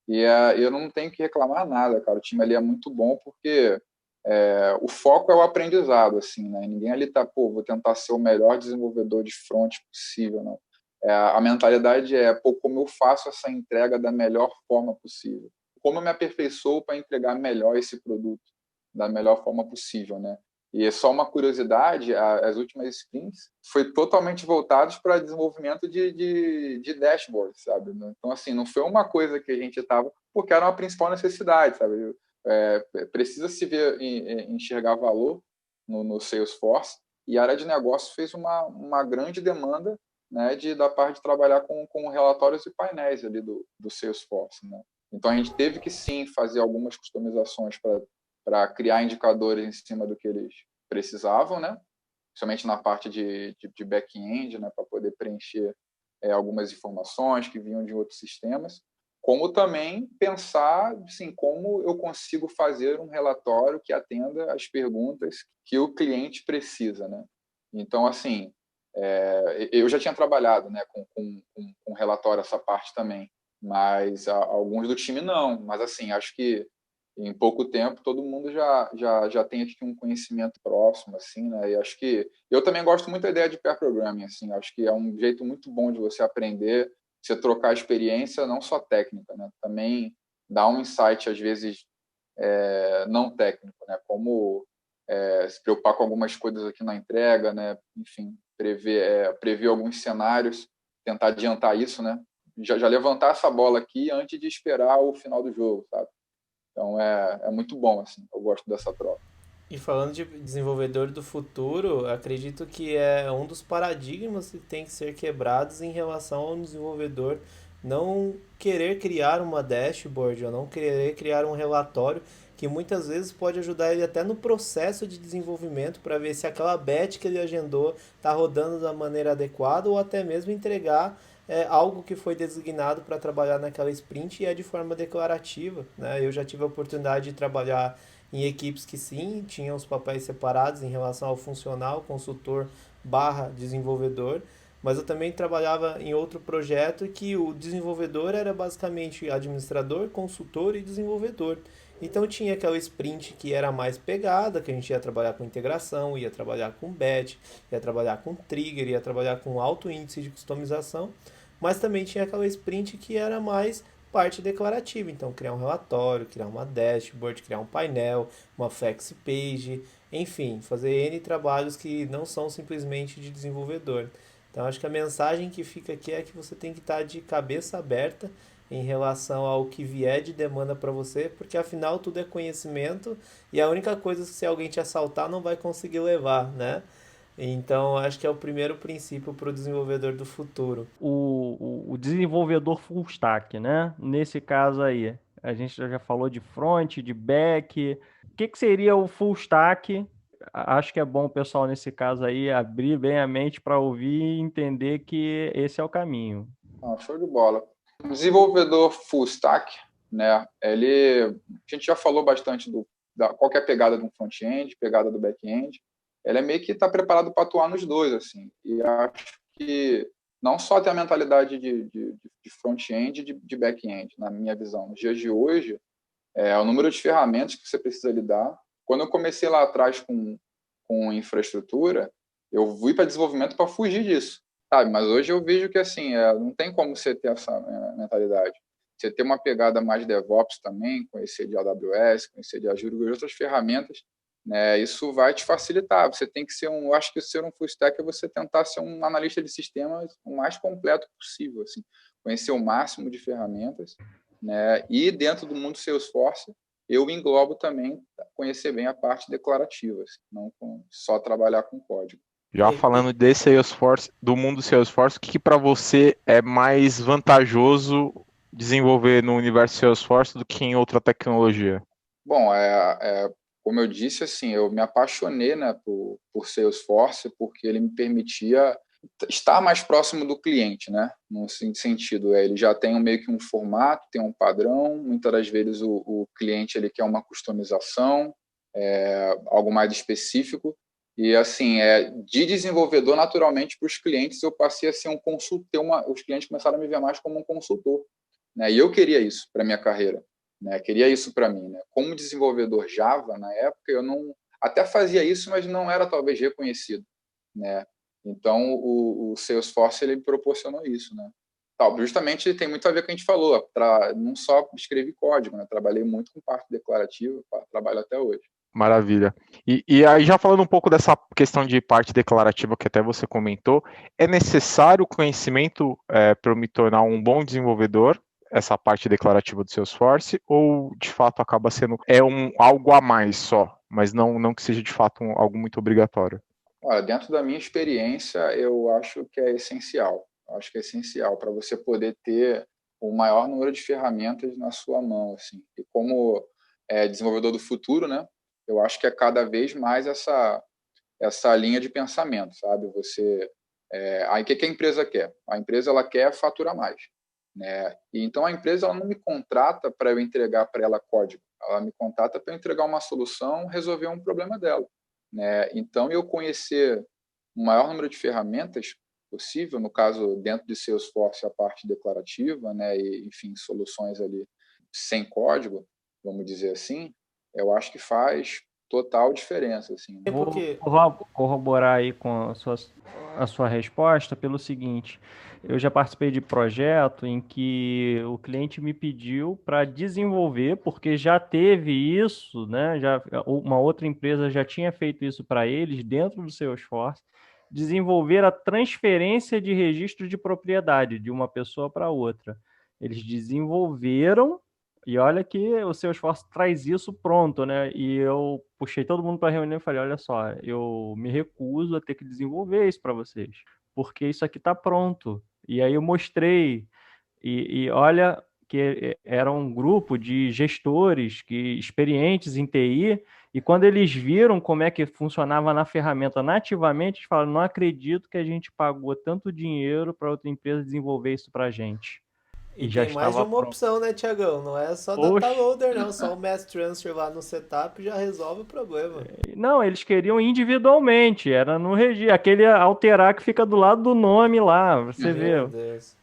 E eu não tenho que reclamar nada, cara. O time ali é muito bom porque o foco é o aprendizado, assim, né? Ninguém ali tá, vou tentar ser o melhor desenvolvedor de front possível, não. A mentalidade como eu faço essa entrega da melhor forma possível? Como eu me aperfeiçoo para entregar melhor esse produto da melhor forma possível, né? E é só uma curiosidade, as últimas sprints foi totalmente voltados para desenvolvimento de dashboard, sabe? Então, assim, não foi uma coisa que a gente estava... Porque era uma principal necessidade, sabe? Precisa se ver, enxergar valor no Salesforce, e a área de negócio fez uma grande demanda, né, da parte de trabalhar com relatórios e painéis ali do Salesforce, né? Então, a gente teve que, sim, fazer algumas customizações para criar indicadores em cima do que eles precisavam, né? Principalmente na parte de back-end, né? Para poder preencher algumas informações que vinham de outros sistemas, como também pensar assim, como eu consigo fazer um relatório que atenda às perguntas que o cliente precisa, né? Então, assim, eu já tinha trabalhado, né, com relatório, essa parte também, mas alguns do time não. Mas, assim, acho que em pouco tempo todo mundo já tem aqui um conhecimento próximo, assim, né? E acho que eu também gosto muito da ideia de pair programming, assim, acho que é um jeito muito bom de você aprender, você trocar experiência, não só técnica, né? Também dá um insight às vezes não técnico, né? Como se preocupar com algumas coisas aqui na entrega, né? Enfim, prever alguns cenários, tentar adiantar isso, né? Já levantar essa bola aqui antes de esperar o final do jogo, sabe? Então, é muito bom, assim, eu gosto dessa troca. E falando de desenvolvedor do futuro, acredito que é um dos paradigmas que tem que ser quebrados em relação ao desenvolvedor não querer criar uma dashboard ou não querer criar um relatório que muitas vezes pode ajudar ele até no processo de desenvolvimento para ver se aquela batch que ele agendou está rodando da maneira adequada ou até mesmo entregar algo que foi designado para trabalhar naquela sprint e é de forma declarativa, né? Eu já tive a oportunidade de trabalhar em equipes que sim, tinham os papéis separados em relação ao funcional, consultor barra desenvolvedor, mas eu também trabalhava em outro projeto que o desenvolvedor era basicamente administrador, consultor e desenvolvedor. Então tinha aquela sprint que era mais pegada, que a gente ia trabalhar com integração, ia trabalhar com batch, ia trabalhar com trigger, ia trabalhar com alto índice de customização, mas também tinha aquela sprint que era mais parte declarativa, então criar um relatório, criar uma dashboard, criar um painel, uma fax page, enfim, fazer N trabalhos que não são simplesmente de desenvolvedor. Então acho que a mensagem que fica aqui é que você tem que estar de cabeça aberta em relação ao que vier de demanda para você, porque afinal tudo é conhecimento e a única coisa que se alguém te assaltar não vai conseguir levar, né? Então, acho que é o primeiro princípio para o desenvolvedor do futuro. O desenvolvedor full stack, né? Nesse caso aí, a gente já falou de front, de back. O que seria o full stack? Acho que é bom o pessoal, nesse caso aí, abrir bem a mente para ouvir e entender que esse é o caminho. Show de bola. O desenvolvedor full stack, né? A gente já falou bastante qual que é a pegada de um front-end, pegada do back-end. ela é meio que está preparada para atuar nos dois, assim. E acho que não só tem a mentalidade de front-end e de back-end, na minha visão. Nos dias de hoje, o número de ferramentas que você precisa lidar. Quando eu comecei lá atrás com infraestrutura, eu fui para desenvolvimento para fugir disso, sabe? Mas hoje eu vejo que assim, não tem como você ter essa mentalidade. Você ter uma pegada mais DevOps também, conhecer de AWS, conhecer de Azure e outras ferramentas, né? Isso vai te facilitar. Você tem que ser eu acho que ser um full stack é você tentar ser um analista de sistemas o mais completo possível, assim, conhecer o máximo de ferramentas, né? E dentro do mundo Salesforce, eu englobo também conhecer bem a parte declarativa, assim, não só trabalhar com código. Já falando de Salesforce, do mundo Salesforce, o que para você é mais vantajoso desenvolver no universo Salesforce do que em outra tecnologia? Bom, como eu disse, assim, eu me apaixonei, né, por Salesforce porque ele me permitia estar mais próximo do cliente, né, no sentido, ele já tem meio que um formato, tem um padrão, muitas das vezes o cliente ele quer uma customização, algo mais específico, e assim, de desenvolvedor, naturalmente, para os clientes, eu passei a ser um consultor, os clientes começaram a me ver mais como um consultor, né, e eu queria isso para minha carreira, né, queria isso para mim, né, como desenvolvedor Java, na época, eu não, até fazia isso, mas não era talvez reconhecido, né, então o Salesforce ele proporcionou isso, né. Justamente tem muito a ver com o que a gente falou, não só escrevi código, né, trabalhei muito com parte declarativa, trabalho até hoje. Maravilha. E aí, já falando um pouco dessa questão de parte declarativa que até você comentou, é necessário o conhecimento para eu me tornar um bom desenvolvedor, essa parte declarativa do Salesforce, ou de fato acaba sendo algo a mais só, mas não que seja de fato algo muito obrigatório? Olha, dentro da minha experiência, eu acho que é essencial. Acho que é essencial para você poder ter o maior número de ferramentas na sua mão, assim. E como desenvolvedor do futuro, né? Eu acho que é cada vez mais essa linha de pensamento, sabe? Aí o que a empresa quer? A empresa ela quer faturar mais, né? E então a empresa ela não me contrata para eu entregar para ela código, ela me contrata para eu entregar uma solução, resolver um problema dela, né? Então eu conhecer o maior número de ferramentas possível, no caso dentro de Salesforce a parte declarativa, né? E enfim soluções ali sem código, vamos dizer assim, eu acho que faz total diferença, assim. Né? Vou corroborar aí com a sua resposta pelo seguinte: eu já participei de projeto em que o cliente me pediu para desenvolver, porque já teve isso, né? Uma outra empresa já tinha feito isso para eles dentro do Salesforce, desenvolver a transferência de registro de propriedade de uma pessoa para outra. Eles desenvolveram. E olha que o Salesforce traz isso pronto, né? E eu puxei todo mundo para a reunião e falei, olha só, eu me recuso a ter que desenvolver isso para vocês, porque isso aqui está pronto. E aí eu mostrei, e olha que era um grupo de gestores experientes em TI, e quando eles viram como é que funcionava na ferramenta nativamente, eles falaram, não acredito que a gente pagou tanto dinheiro para outra empresa desenvolver isso para a gente. E já tem mais de estava uma pronto. opção, né, Tiagão? Não é só Poxa. data loader, não. Só o mass transfer lá no setup já resolve o problema. Não, eles queriam individualmente, era no registro, aquele alterar que fica do lado do nome lá, você vê. Meu Deus.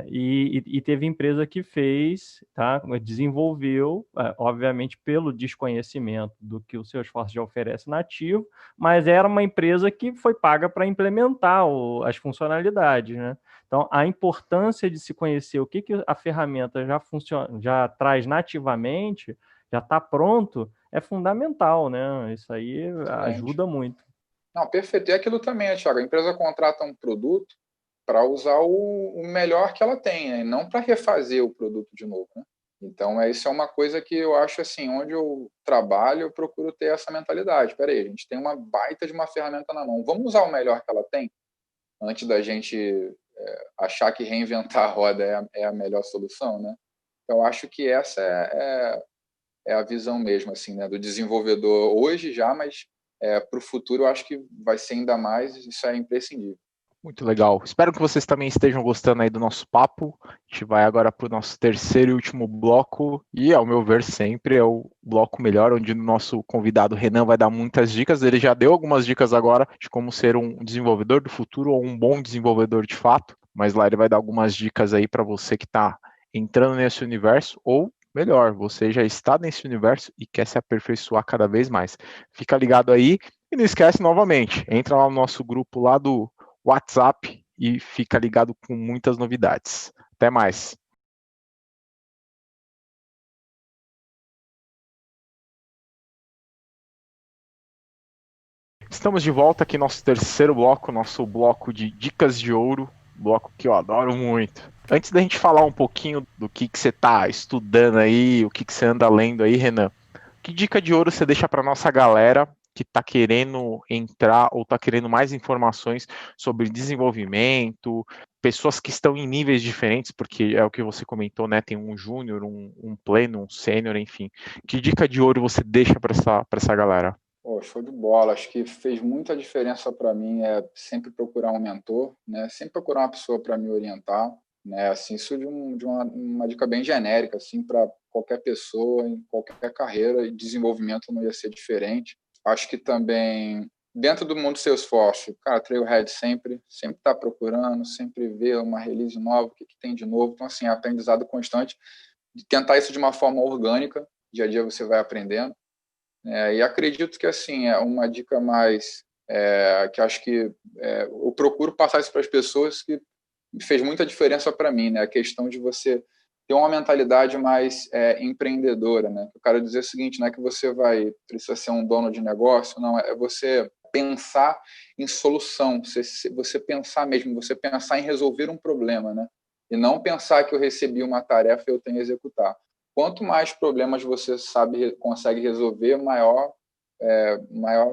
E teve empresa que fez, tá? Desenvolveu, obviamente pelo desconhecimento do que o Salesforce já oferece nativo, mas era uma empresa que foi paga para implementar as funcionalidades, né? Então, a importância de se conhecer o que a ferramenta já funciona, já traz nativamente, já está pronto, é fundamental, né? Isso aí ajuda muito. Não, perfeito. E aquilo também, né, Thiago? A empresa contrata um produto para usar o melhor que ela tem, né? E não para refazer o produto de novo, né? Então, isso é uma coisa que eu acho assim, onde eu trabalho, eu procuro ter essa mentalidade. Espera aí, a gente tem uma baita de uma ferramenta na mão. Vamos usar o melhor que ela tem antes da gente achar que reinventar a roda é a melhor solução, né? Então, eu acho que essa é a visão mesmo, assim, né, do desenvolvedor hoje já, mas para o futuro eu acho que vai ser ainda mais, isso é imprescindível. Muito legal. Espero que vocês também estejam gostando aí do nosso papo. A gente vai agora para o nosso terceiro e último bloco, e ao meu ver sempre é o bloco melhor, onde o nosso convidado Renan vai dar muitas dicas. Ele já deu algumas dicas agora de como ser um desenvolvedor do futuro ou um bom desenvolvedor de fato, mas lá ele vai dar algumas dicas aí para você que está entrando nesse universo, ou melhor, você já está nesse universo e quer se aperfeiçoar cada vez mais. Fica ligado aí e não esquece novamente, entra lá no nosso grupo lá do WhatsApp e fica ligado com muitas novidades. Até mais. Estamos de volta aqui no nosso terceiro bloco, nosso bloco de dicas de ouro, bloco que eu adoro muito. Antes da gente falar um pouquinho do que você está estudando aí, o que você anda lendo aí, Renan, que dica de ouro você deixa para nossa galera que está querendo entrar ou está querendo mais informações sobre desenvolvimento, pessoas que estão em níveis diferentes, porque é o que você comentou, né? Tem um júnior, um pleno, um sênior, enfim. Que dica de ouro você deixa para essa galera? Oh, show de bola. Acho que fez muita diferença para mim sempre procurar um mentor, né? Sempre procurar uma pessoa para me orientar, né? Assim, isso de uma dica bem genérica, assim, para qualquer pessoa em qualquer carreira e desenvolvimento não ia ser diferente. Acho que também dentro do mundo Salesforce, cara, Trailhead sempre está procurando, sempre vê uma release nova, o que tem de novo. Então, assim, aprendizado constante, de tentar isso de uma forma orgânica. Dia a dia você vai aprendendo. E acredito que, assim, é uma dica mais que acho que eu procuro passar isso para as pessoas, que fez muita diferença para mim, né? A questão de você ter uma mentalidade mais empreendedora, né? Eu quero dizer o seguinte, não é que você precisa ser um dono de negócio, não, é você pensar em solução, você pensar mesmo, você pensar em resolver um problema, né? E não pensar que eu recebi uma tarefa e eu tenho que executar. Quanto mais problemas você consegue resolver, maior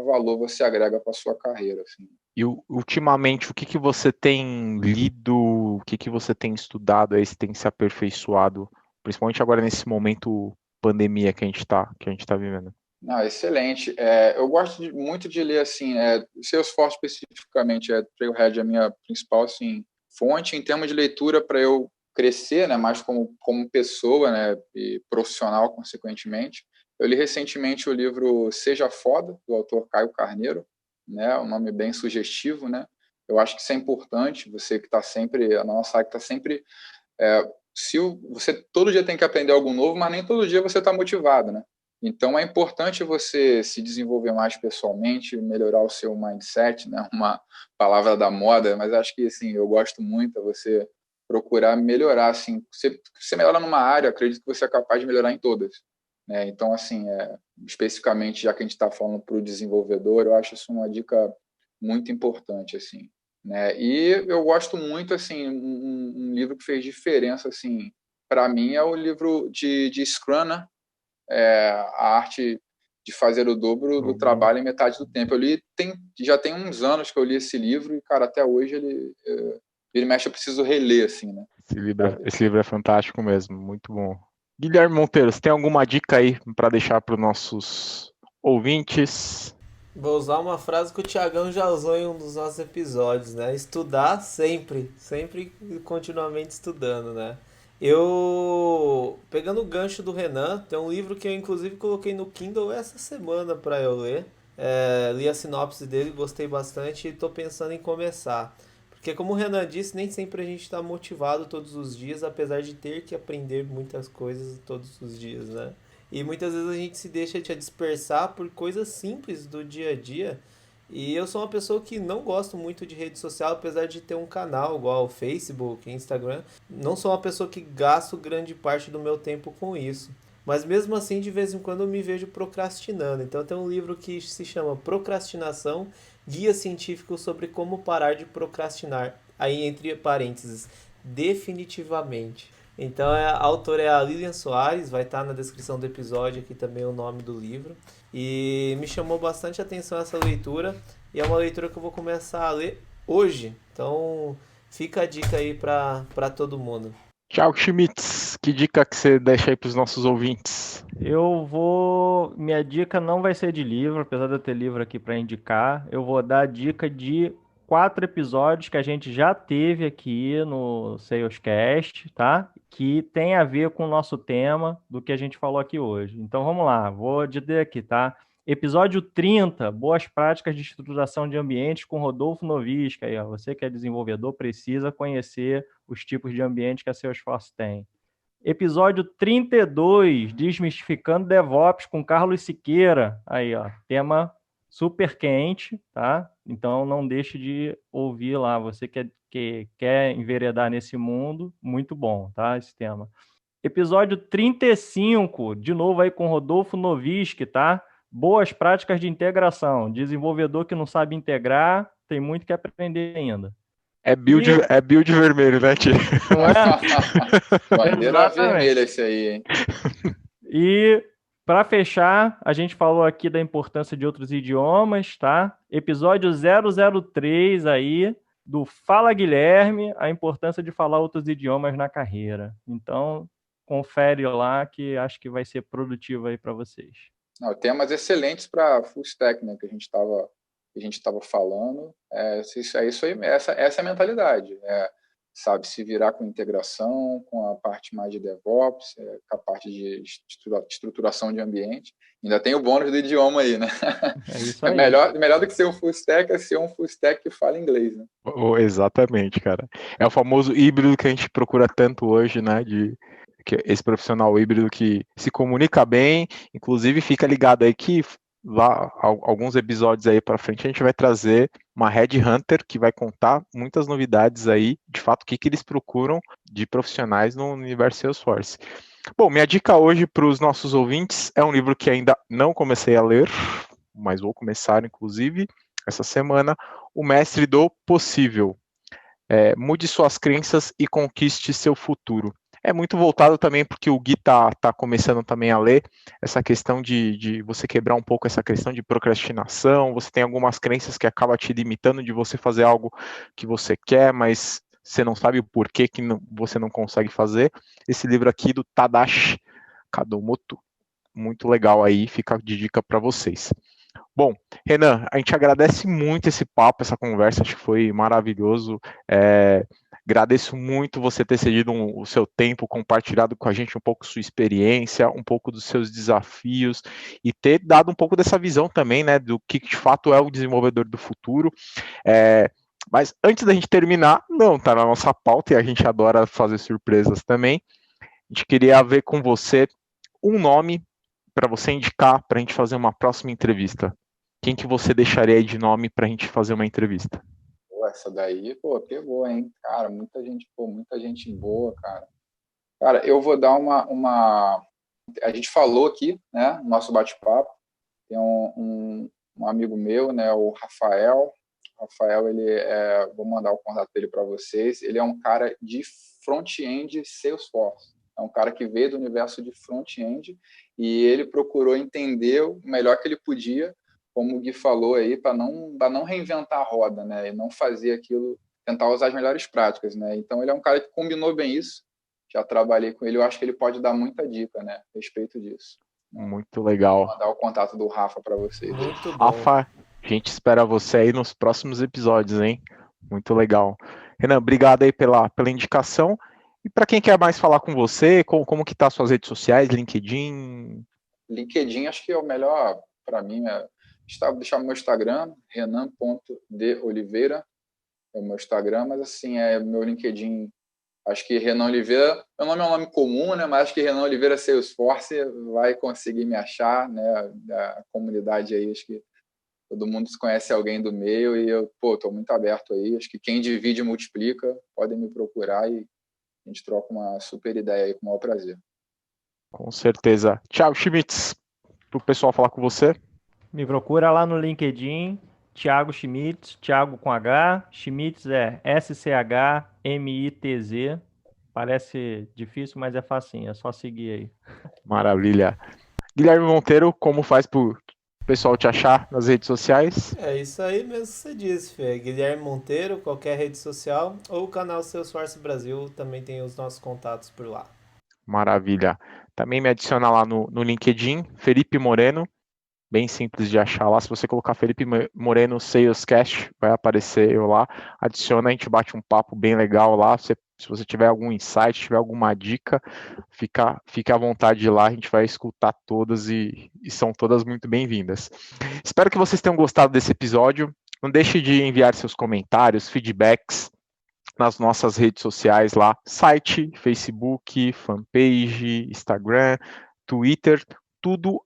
valor você agrega para a sua carreira. Assim. E ultimamente, o que você tem lido, o que você tem estudado aí, se tem se aperfeiçoado, principalmente agora nesse momento pandemia que a gente tá vivendo? Não, excelente. Eu gosto muito de ler assim, Salesforce especificamente, Trailhead é a minha principal assim, fonte em termos de leitura para eu crescer, né, mais como pessoa, né, e profissional, consequentemente. Eu li recentemente o livro Seja Foda, do autor Caio Carneiro, né, um nome bem sugestivo, né. Eu acho que isso é importante, você que está sempre, a nossa área que está sempre, você todo dia tem que aprender algo novo, mas nem todo dia você está motivado, né. Então, é importante você se desenvolver mais pessoalmente, melhorar o seu mindset, né? Uma palavra da moda, mas acho que, assim, eu gosto muito é você procurar melhorar, assim. Você melhora numa área, acredito que você é capaz de melhorar em todas, né? Então, assim, especificamente, já que a gente está falando para o desenvolvedor, eu acho isso uma dica muito importante, assim, né? E eu gosto muito, assim, um livro que fez diferença, assim, para mim é o livro de Scrum, né? A arte de fazer o dobro do trabalho em metade do tempo. Eu li, já tem uns anos que eu li esse livro e, cara, até hoje ele mexe, eu preciso reler, assim, né? Esse livro é fantástico mesmo, muito bom. Guilherme Monteiro, você tem alguma dica aí para deixar para os nossos ouvintes? Vou usar uma frase que o Thiagão já usou em um dos nossos episódios, né? Estudar sempre, sempre e continuamente estudando, né? Eu, pegando o gancho do Renan, tem um livro que eu inclusive coloquei no Kindle essa semana para eu ler. Li a sinopse dele, gostei bastante e estou pensando em começar. Porque como o Renan disse, nem sempre a gente está motivado todos os dias, apesar de ter que aprender muitas coisas todos os dias, né? E muitas vezes a gente se deixa de dispersar por coisas simples do dia a dia. E eu sou uma pessoa que não gosto muito de rede social, apesar de ter um canal igual Facebook, Instagram. Não sou uma pessoa que gasto grande parte do meu tempo com isso. Mas mesmo assim, de vez em quando eu me vejo procrastinando. Então tem um livro que se chama Procrastinação, Guia Científico sobre como parar de procrastinar. Aí entre parênteses, definitivamente. Então a autora é a Lilian Soares, vai estar na descrição do episódio aqui também o nome do livro. E me chamou bastante atenção essa leitura, e é uma leitura que eu vou começar a ler hoje. Então fica a dica aí para todo mundo. Thiago Schmitz, que dica que você deixa aí para os nossos ouvintes? Minha dica não vai ser de livro, apesar de eu ter livro aqui para indicar. Eu vou dar a dica de 4 episódios que a gente já teve aqui no Salescast, tá? Que tem a ver com o nosso tema do que a gente falou aqui hoje. Então vamos lá, vou dizer aqui, tá? Episódio 30, Boas Práticas de Estruturação de Ambientes com Rodolfo Novisca. Aí, ó, você que é desenvolvedor precisa conhecer os tipos de ambiente que a Salesforce tem. Episódio 32, Desmistificando DevOps com Carlos Siqueira. Aí, ó, tema super quente, tá? Então não deixe de ouvir lá. Você que quer enveredar nesse mundo, muito bom, tá? Esse tema. Episódio 35, de novo aí com Rodolfo Novischi, tá? Boas práticas de integração. Desenvolvedor que não sabe integrar, tem muito que aprender ainda. É build vermelho, né, Tio? Não é? Bandeira vermelha esse aí, hein? E para fechar, a gente falou aqui da importância de outros idiomas, tá? Episódio 003 aí, do Fala Guilherme, a importância de falar outros idiomas na carreira. Então, confere lá que acho que vai ser produtivo aí para vocês. Não, temas excelentes para full stack, né, que a gente estava falando. É isso aí, essa é a mentalidade. Sabe, se virar com integração, com a parte mais de DevOps, com a parte de estruturação de ambiente. Ainda tem o bônus do idioma aí, né? É isso aí. Melhor do que ser um full stack é ser um full stack que fala inglês, né? Exatamente, cara. É o famoso híbrido que a gente procura tanto hoje, né? Que esse profissional híbrido que se comunica bem, inclusive fica ligado aí que lá, alguns episódios aí para frente a gente vai trazer uma headhunter que vai contar muitas novidades aí, de fato, o que eles procuram de profissionais no universo Salesforce. Bom, minha dica hoje para os nossos ouvintes é um livro que ainda não comecei a ler, mas vou começar, inclusive, essa semana, O Mestre do Possível. Mude suas crenças e conquiste seu futuro. É muito voltado também porque o Gui tá começando também a ler essa questão de você quebrar um pouco essa questão de procrastinação, você tem algumas crenças que acabam te limitando de você fazer algo que você quer, mas você não sabe o porquê que você não consegue fazer. Esse livro aqui do Tadashi Kadomoto, muito legal aí, fica de dica para vocês. Bom, Renan, a gente agradece muito esse papo, essa conversa, acho que foi maravilhoso. Agradeço muito você ter cedido o seu tempo, compartilhado com a gente um pouco sua experiência, um pouco dos seus desafios e ter dado um pouco dessa visão também, né, do que de fato é o desenvolvedor do futuro. Mas antes da gente terminar, não tá na nossa pauta e a gente adora fazer surpresas também. A gente queria ver com você um nome para você indicar para a gente fazer uma próxima entrevista. Quem que você deixaria aí de nome para a gente fazer uma entrevista? Essa daí, pegou, hein? Cara, muita gente boa, cara. Cara, eu vou dar uma... A gente falou aqui, né, no nosso bate-papo, tem um amigo meu, né, o Rafael. Rafael, vou mandar o contato dele para vocês. Ele é um cara de front-end Salesforce. É um cara que veio do universo de front-end e ele procurou entender o melhor que ele podia, como o Gui falou aí, para não reinventar a roda, né? E não fazer aquilo, tentar usar as melhores práticas, né? Então, ele é um cara que combinou bem isso. Já trabalhei com ele, eu acho que ele pode dar muita dica, né? A respeito disso. Muito legal. Vou mandar o contato do Rafa para vocês. Muito bom. Rafa, a gente espera você aí nos próximos episódios, hein? Muito legal. Renan, obrigado aí pela indicação. E para quem quer mais falar com você, como que tá as suas redes sociais, LinkedIn? LinkedIn acho que é o melhor para mim. Deixar o meu Instagram, renan.deoliveira, é o meu Instagram, mas assim, meu LinkedIn, acho que Renan Oliveira, meu nome é um nome comum, né, mas acho que Renan Oliveira Salesforce vai conseguir me achar, né, da comunidade aí, acho que todo mundo conhece alguém do meio e eu, estou muito aberto aí, acho que quem divide multiplica, podem me procurar e a gente troca uma super ideia aí com o maior prazer. Com certeza. Thiago Schmitz, para o pessoal falar com você. Me procura lá no LinkedIn, Thiago Schmitz, Thiago com H, Schmitz é SCHMITZ. Parece difícil, mas é facinho, é só seguir aí. Maravilha. Guilherme Monteiro, como faz para o pessoal te achar nas redes sociais? É isso aí mesmo que você disse, Fê. Guilherme Monteiro, qualquer rede social, ou o canal Salesforce Brasil, também tem os nossos contatos por lá. Maravilha. Também me adiciona lá no LinkedIn, Felipe Moreno. bem simples de achar lá. Se você colocar Felipe Moreno Salescast, vai aparecer eu lá. Adiciona, a gente bate um papo bem legal lá. Se você tiver algum insight, tiver alguma dica, fica à vontade de ir lá, a gente vai escutar todas e são todas muito bem-vindas. Espero que vocês tenham gostado desse episódio. Não deixe de enviar seus comentários, feedbacks nas nossas redes sociais lá, site, Facebook, fanpage, Instagram, Twitter, tudo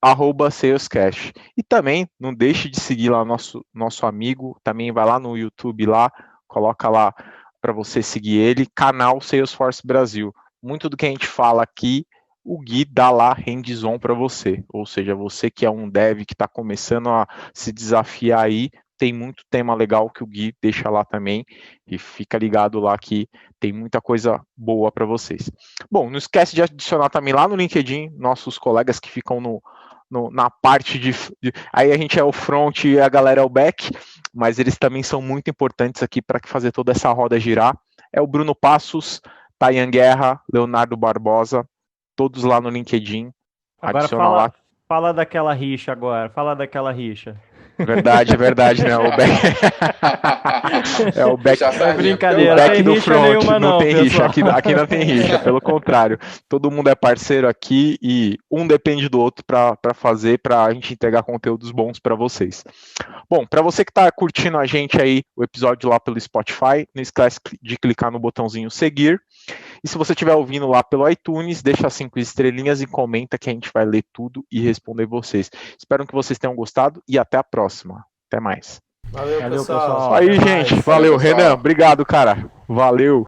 @salescast. E também não deixe de seguir lá nosso amigo, também vai lá no YouTube lá, coloca lá para você seguir ele, canal Salesforce Brasil. Muito do que a gente fala aqui, o Gui dá lá hands-on para você, ou seja, você que é um dev que está começando a se desafiar aí, tem muito tema legal que o Gui deixa lá também, e fica ligado lá que tem muita coisa boa para vocês. Bom, não esquece de adicionar também lá no LinkedIn nossos colegas que ficam na parte aí a gente é o front e a galera é o back, mas eles também são muito importantes aqui para fazer toda essa roda girar. É o Bruno Passos, Tayan Guerra, Leonardo Barbosa, todos lá no LinkedIn. Agora fala daquela rixa agora, fala daquela rixa. Verdade, né? O back... é o back, É brincadeira, o back do front, nenhuma, não tem pessoal. rixa, aqui não tem rixa, pelo contrário, todo mundo é parceiro aqui e um depende do outro para fazer, para a gente entregar conteúdos bons para vocês. Bom, para você que está curtindo a gente aí, o episódio lá pelo Spotify, não esquece de clicar no botãozinho seguir. E se você estiver ouvindo lá pelo iTunes, deixa 5 estrelinhas e comenta que a gente vai ler tudo e responder vocês. Espero que vocês tenham gostado e até a próxima. Até mais. Valeu, pessoal. Aí, gente. Valeu, Renan. Obrigado, cara. Valeu.